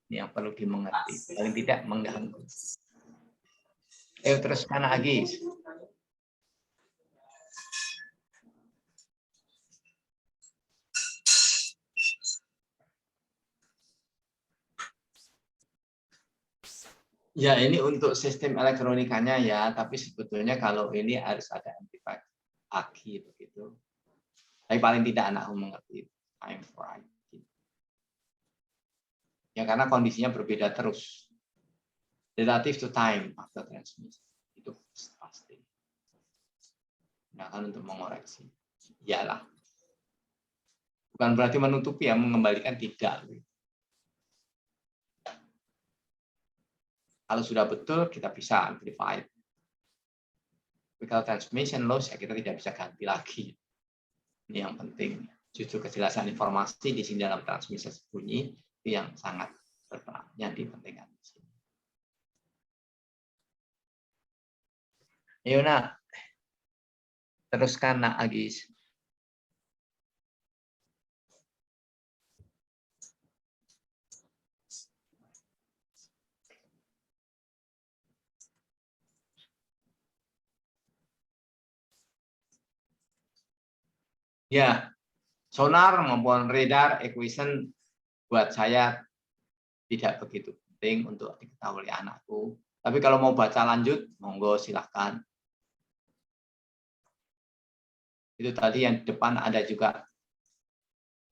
Ini yang perlu dimengerti. Paling tidak mengganggu. Teruskan lagi. Ya, ini untuk sistem elektronikanya ya, tapi sebetulnya kalau ini harus ada amplifier aki begitu. Tapi paling tidak anakku mengerti time for aki. Ya, karena kondisinya berbeda terus. Relative to time after transmission. Itu pasti. Gunakan untuk mengoreksi. Iyalah. Bukan berarti menutupi ya, mengembalikan tidak. Kalau sudah betul, kita bisa amplify. Tapi kalau transmission loss, ya kita tidak bisa ganti lagi. Ini yang penting. Justru kejelasan informasi di sini dalam transmisi bunyi itu yang sangat berperan, yang dipentingkan di sini. Ayo nak, teruskan nak Agis. Ya, sonar maupun radar equation buat saya tidak begitu penting untuk diketahui oleh anakku. Tapi kalau mau baca lanjut, monggo silahkan. Itu tadi yang di depan ada juga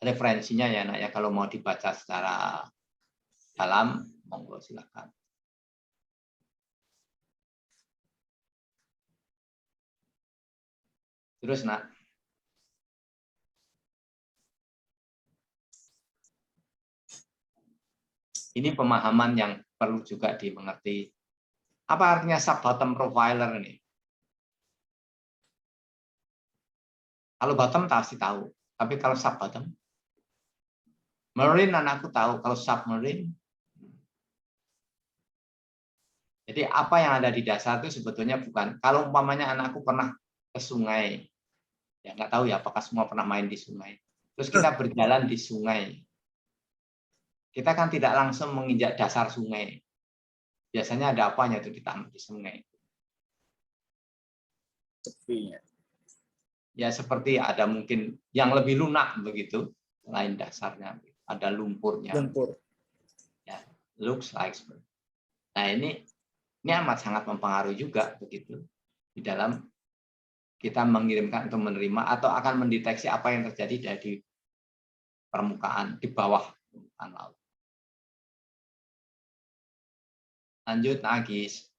referensinya ya, nak ya. Kalau mau dibaca secara dalam, monggo silahkan. Terus nak. Ini pemahaman yang perlu juga dimengerti. Apa artinya sub-bottom profiler ini? Kalau bottom pasti tahu, tapi kalau sub-bottom, marine anakku tahu, kalau submarine. Jadi apa yang ada di dasar itu sebetulnya bukan. Kalau umpamanya anakku pernah ke sungai, ya nggak tahu ya apakah semua pernah main di sungai. Terus kita berjalan di sungai. Kita kan tidak langsung menginjak dasar sungai. Biasanya ada apanya itu ditanam di sungai. Tepinya. Ya seperti ada mungkin yang lebih lunak begitu, selain dasarnya. Ada lumpurnya. Lumpur. Ya, looks like. Nah ini amat sangat mempengaruhi juga begitu di dalam kita mengirimkan atau menerima atau akan mendeteksi apa yang terjadi dari permukaan di bawah permukaan laut. Lanjut, Agis.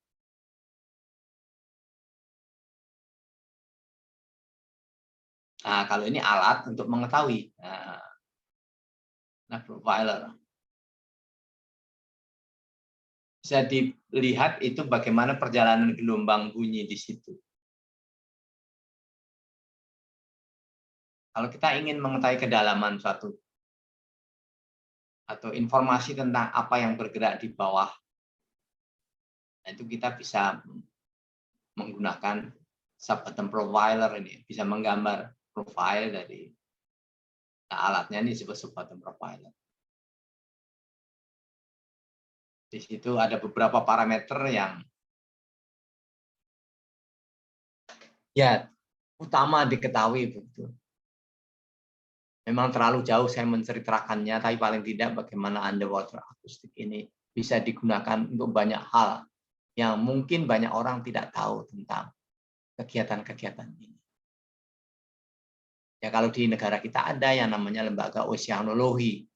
Nah, kalau ini alat untuk mengetahui. Nah, profiler. Bisa dilihat itu bagaimana perjalanan gelombang bunyi di situ. Kalau kita ingin mengetahui kedalaman suatu atau informasi tentang apa yang bergerak di bawah, nah itu kita bisa menggunakan sub-bottom profiler ini, bisa menggambar profil dari alatnya ini disebut sub-bottom profiler. Di situ ada beberapa parameter yang ya utama diketahui begitu. Memang terlalu jauh saya menceritakannya, tapi paling tidak bagaimana underwater akustik ini bisa digunakan untuk banyak hal yang mungkin banyak orang tidak tahu tentang kegiatan-kegiatan ini. Ya kalau di negara kita ada yang namanya lembaga oceanologi.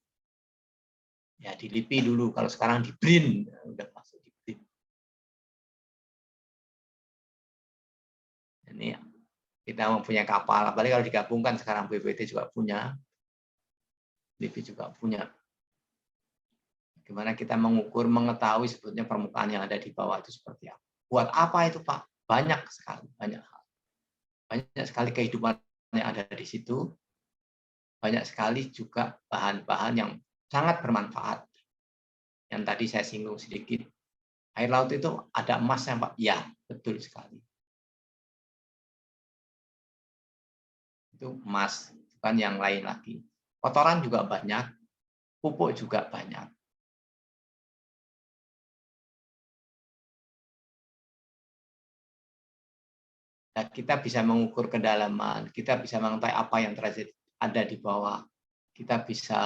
Ya di LIPI dulu, kalau sekarang di BRIN, udah masuk di BRIN. Ini kita mempunyai kapal, apalagi kalau digabungkan sekarang BPT juga punya, LIPI juga punya. Bagaimana kita mengukur, mengetahui sebetulnya permukaan yang ada di bawah itu seperti apa. Buat apa itu, Pak? Banyak sekali, banyak hal. Banyak sekali kehidupan yang ada di situ. Banyak sekali juga bahan-bahan yang sangat bermanfaat. Yang tadi saya singgung sedikit. Air laut itu ada emasnya, Pak. Ya, betul sekali. Itu emas, bukan yang lain lagi. Kotoran juga banyak, pupuk juga banyak. Nah, kita bisa mengukur kedalaman, kita bisa mengetahui apa yang terjadi ada di bawah. Kita bisa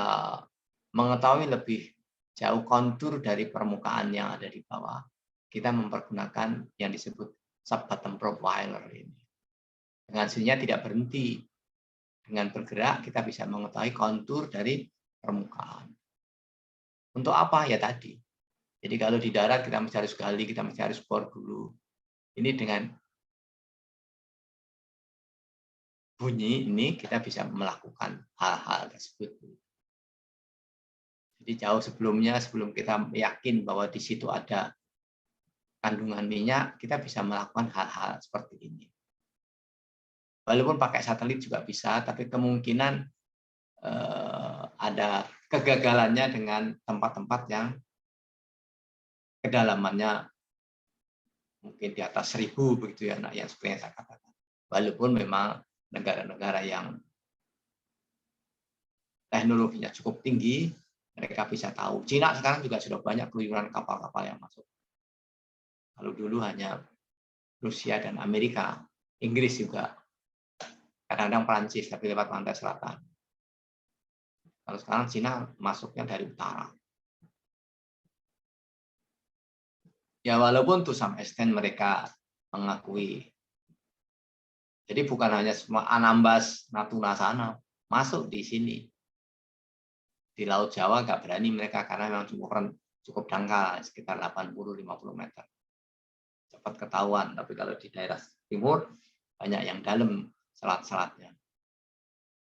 mengetahui lebih jauh kontur dari permukaan yang ada di bawah. Kita mempergunakan yang disebut sub-bottom profiler ini. Dengan hasilnya tidak berhenti. Dengan bergerak, kita bisa mengetahui kontur dari permukaan. Untuk apa? Ya tadi. Jadi kalau di darat kita mesti harus gali, kita mesti harus bor dulu. Ini dengan bunyi ini kita bisa melakukan hal-hal tersebut. Jadi jauh sebelumnya, sebelum kita yakin bahwa di situ ada kandungan minyak, kita bisa melakukan hal-hal seperti ini. Walaupun pakai satelit juga bisa, tapi kemungkinan ada kegagalannya dengan tempat-tempat yang kedalamannya mungkin di atas 1000 begitu ya, yang seperti yang saya katakan. Walaupun memang negara-negara yang teknologinya cukup tinggi, mereka bisa tahu. Cina sekarang juga sudah banyak keluyuran kapal-kapal yang masuk. Kalau dulu hanya Rusia dan Amerika, Inggris juga, kadang-kadang Prancis tapi lewat pantai selatan. Kalau sekarang Cina masuknya dari utara. Ya walaupun to some extent mereka mengakui. Jadi bukan hanya semua Anambas, Natuna sana masuk di sini. Di Laut Jawa nggak berani mereka karena memang cukup dangkal, sekitar 80-50 meter. Cepat ketahuan, tapi kalau di daerah timur banyak yang dalam selat-selatnya.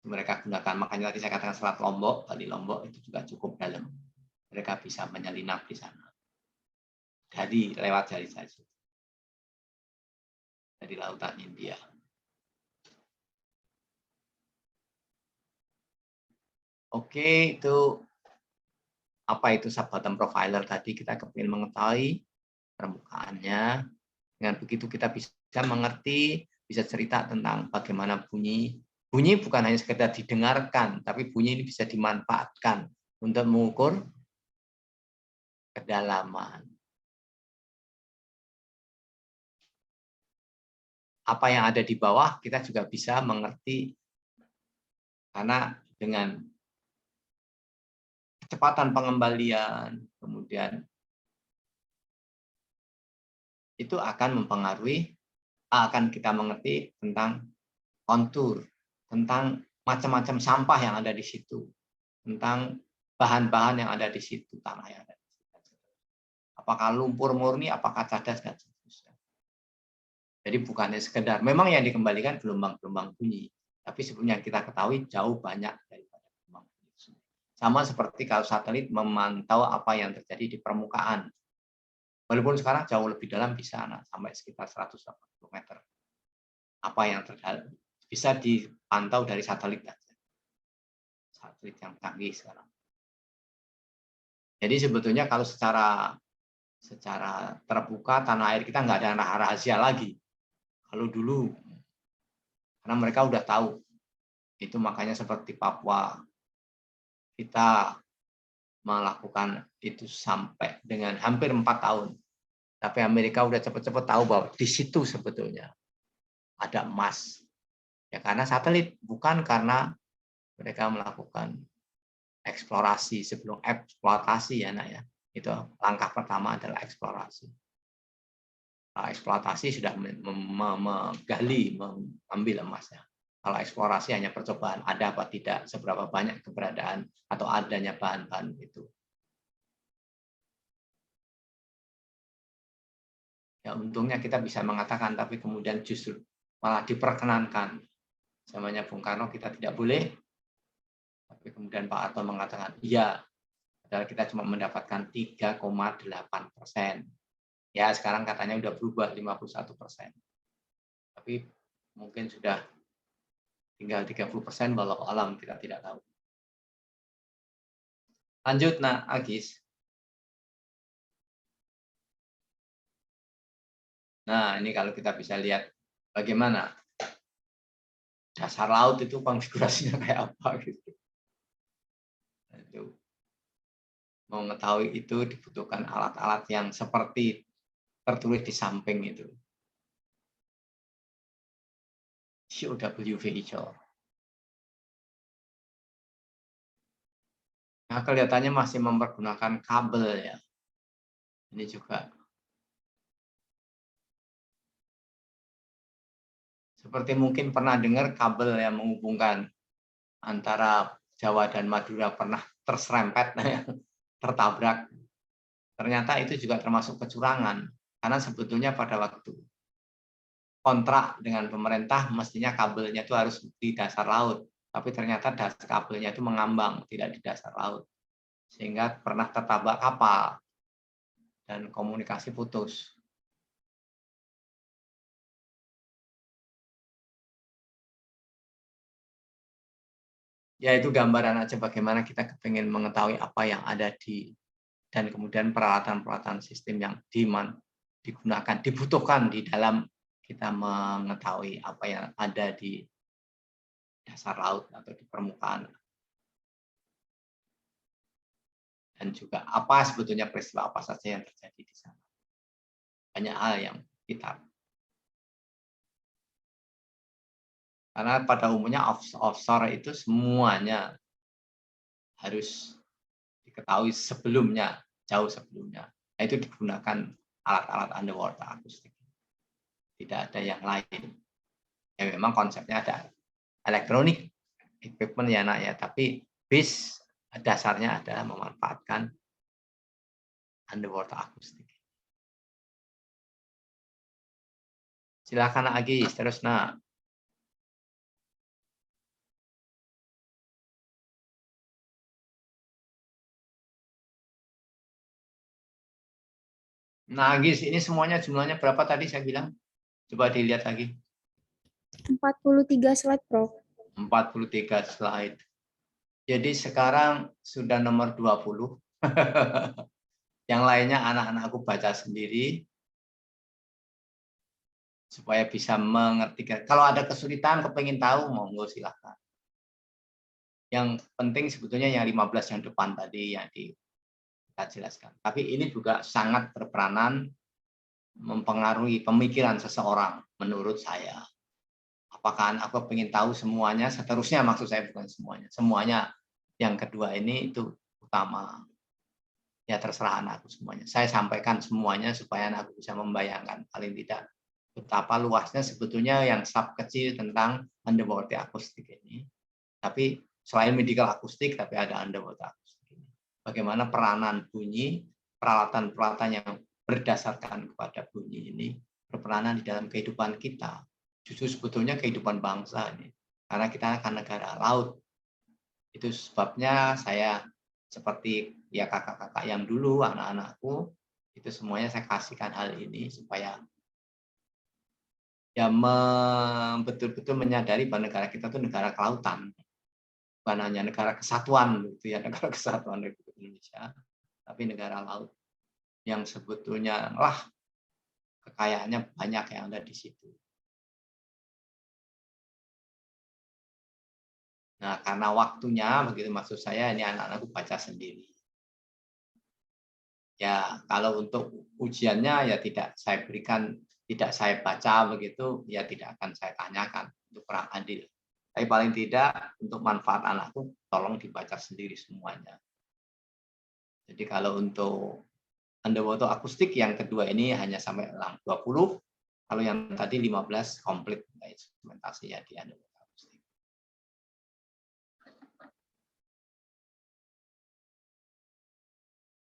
Mereka gunakan, makanya tadi saya katakan selat Lombok, Bali Lombok itu juga cukup dalam. Mereka bisa menyelinap di sana. Jadi lewat jari saja. Dari lautan India. Oke, itu apa itu sub-bottom profiler tadi, kita kepingin mengetahui permukaannya. Dengan begitu kita bisa mengerti, bisa cerita tentang bagaimana bunyi. Bunyi bukan hanya sekedar didengarkan, tapi bunyi ini bisa dimanfaatkan untuk mengukur kedalaman. Apa yang ada di bawah kita juga bisa mengerti, karena dengan kecepatan pengembalian, kemudian itu akan mempengaruhi, akan kita mengerti tentang kontur, tentang macam-macam sampah yang ada di situ, tentang bahan-bahan yang ada di situ, tanah yang ada di situ. Apakah lumpur murni, apakah cadas, dan seterusnya. Jadi bukannya sekedar, memang yang dikembalikan gelombang-gelombang bunyi, tapi sebelumnya kita ketahui jauh banyak daripada gelombang bunyi. Sama seperti kalau satelit memantau apa yang terjadi di permukaan. Walaupun sekarang jauh lebih dalam bisa sampai sekitar 180 meter. Apa yang terjadi bisa dipantau dari satelit saja. Satelit yang canggih sekarang. Jadi sebetulnya kalau secara terbuka tanah air kita nggak ada rahasia lagi. Kalau dulu, karena mereka udah tahu. Itu makanya seperti Papua, kita melakukan itu sampai dengan hampir 4 tahun. Tapi Amerika udah cepat-cepat tahu bahwa di situ sebetulnya ada emas. Ya karena satelit, bukan karena mereka melakukan eksplorasi sebelum eksploitasi ya, Nak ya. Itu langkah pertama adalah eksplorasi. Eksploitasi sudah menggali, mengambil emasnya. Kalau eksplorasi hanya percobaan, ada apa tidak, seberapa banyak keberadaan atau adanya bahan-bahan itu. Ya untungnya kita bisa mengatakan, tapi kemudian justru malah diperkenankan. Zamannya Bung Karno kita tidak boleh, tapi kemudian Pak Harto mengatakan, iya, Padahal kita cuma mendapatkan 3,8%. Ya, sekarang katanya udah berubah 51%. Tapi mungkin sudah tinggal 30%, walau alam kita tidak tahu. Lanjut, nah, Agis. Nah, ini kalau kita bisa lihat bagaimana dasar laut itu konfigurasinya kayak apa gitu. Itu mau mengetahui itu dibutuhkan alat-alat yang seperti tertulis di samping itu. COWV hijau. Nah, kelihatannya masih mempergunakan kabel ya. Ini juga seperti mungkin pernah dengar kabel yang menghubungkan antara Jawa dan Madura pernah terserempet, tertabrak. Ternyata itu juga termasuk kecurangan. Karena sebetulnya pada waktu kontrak dengan pemerintah mestinya kabelnya itu harus di dasar laut. Tapi ternyata kabelnya itu mengambang, tidak di dasar laut. Sehingga pernah tertabrak kapal dan komunikasi putus. Ya itu gambaran aja bagaimana kita kepengen mengetahui apa yang ada di dan kemudian peralatan-peralatan sistem yang digunakan, dibutuhkan di dalam kita mengetahui apa yang ada di dasar laut atau di permukaan. Dan juga apa sebetulnya peristiwa apa saja yang terjadi di sana. Banyak hal yang kita. Karena pada umumnya offshore itu semuanya harus diketahui sebelumnya, jauh sebelumnya. Nah, itu digunakan alat-alat underwater akustik. Tidak ada yang lain. Ya memang konsepnya ada elektronik equipment ya nak ya, tapi base dasarnya adalah memanfaatkan underwater akustik. Silakan Agis, terus nak. Nah, Agis, ini semuanya jumlahnya berapa tadi saya bilang? Coba dilihat lagi. 43 slide, Prof. 43 slide. Jadi sekarang sudah nomor 20. Yang lainnya anak-anakku baca sendiri. Supaya bisa mengerti. Kalau ada kesulitan, kepengen tahu, monggo silahkan. Yang penting sebetulnya yang 15 yang depan tadi yang kita jelaskan. Tapi ini juga sangat berperanan mempengaruhi pemikiran seseorang menurut saya. Apakah aku ingin tahu semuanya, seterusnya maksud saya bukan semuanya. Semuanya yang kedua ini itu utama. Ya terserah anakku semuanya. Saya sampaikan semuanya supaya anakku bisa membayangkan paling tidak betapa luasnya sebetulnya yang sub kecil tentang underwater akustik ini. Tapi selain medical akustik, tapi ada underwater akustik ini. Bagaimana peranan bunyi, peralatan-peralatan yang berdasarkan kepada bunyi ini berperanan di dalam kehidupan kita. Justru sebetulnya kehidupan bangsa ini. Karena kita akan negara laut. Itu sebabnya saya seperti ya kakak-kakak yang dulu, anak-anakku, itu semuanya saya kasihkan hal ini supaya ya betul-betul menyadari bahwa negara kita itu negara kelautan. Bukan hanya negara kesatuan, gitu ya, negara kesatuan Republik Indonesia, tapi negara laut yang sebetulnya kekayaannya banyak yang ada di situ. Nah, karena waktunya, begitu maksud saya, ini anak-anakku baca sendiri. Ya, kalau untuk ujiannya ya tidak saya berikan, tidak saya baca begitu, ya tidak akan saya tanyakan untuk kurang adil. Tapi paling tidak untuk manfaat anakku, tolong dibaca sendiri semuanya. Jadi kalau untuk underwater akustik yang kedua ini hanya sampai 20, kalau yang tadi 15 komplit instrumentasinya di underwater akustik.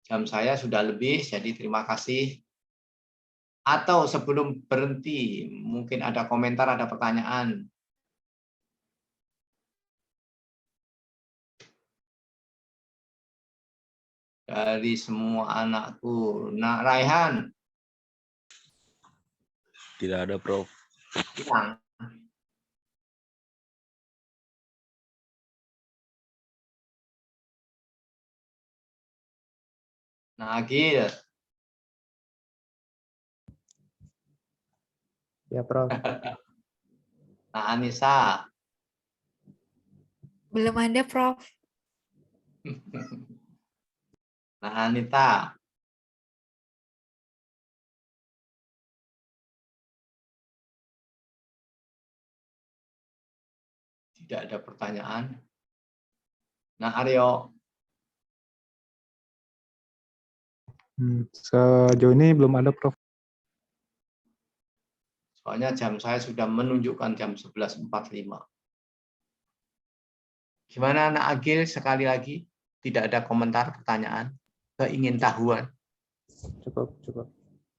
Jam saya sudah lebih, jadi terima kasih. Atau sebelum berhenti, mungkin ada komentar, ada pertanyaan. Dari semua anakku. Nah, Raihan. Tidak ada, Prof. Hilang. Nah, Agil. Ya, Prof. Nah, Anissa. Belum ada, Prof. Nah, Anita. Tidak ada pertanyaan. Nah, Aryo. Sejauh ini belum ada, Prof. Soalnya jam saya sudah menunjukkan jam 11.45. Gimana anak Agil sekali lagi? Tidak ada komentar, pertanyaan, keingin tahuan. Cukup.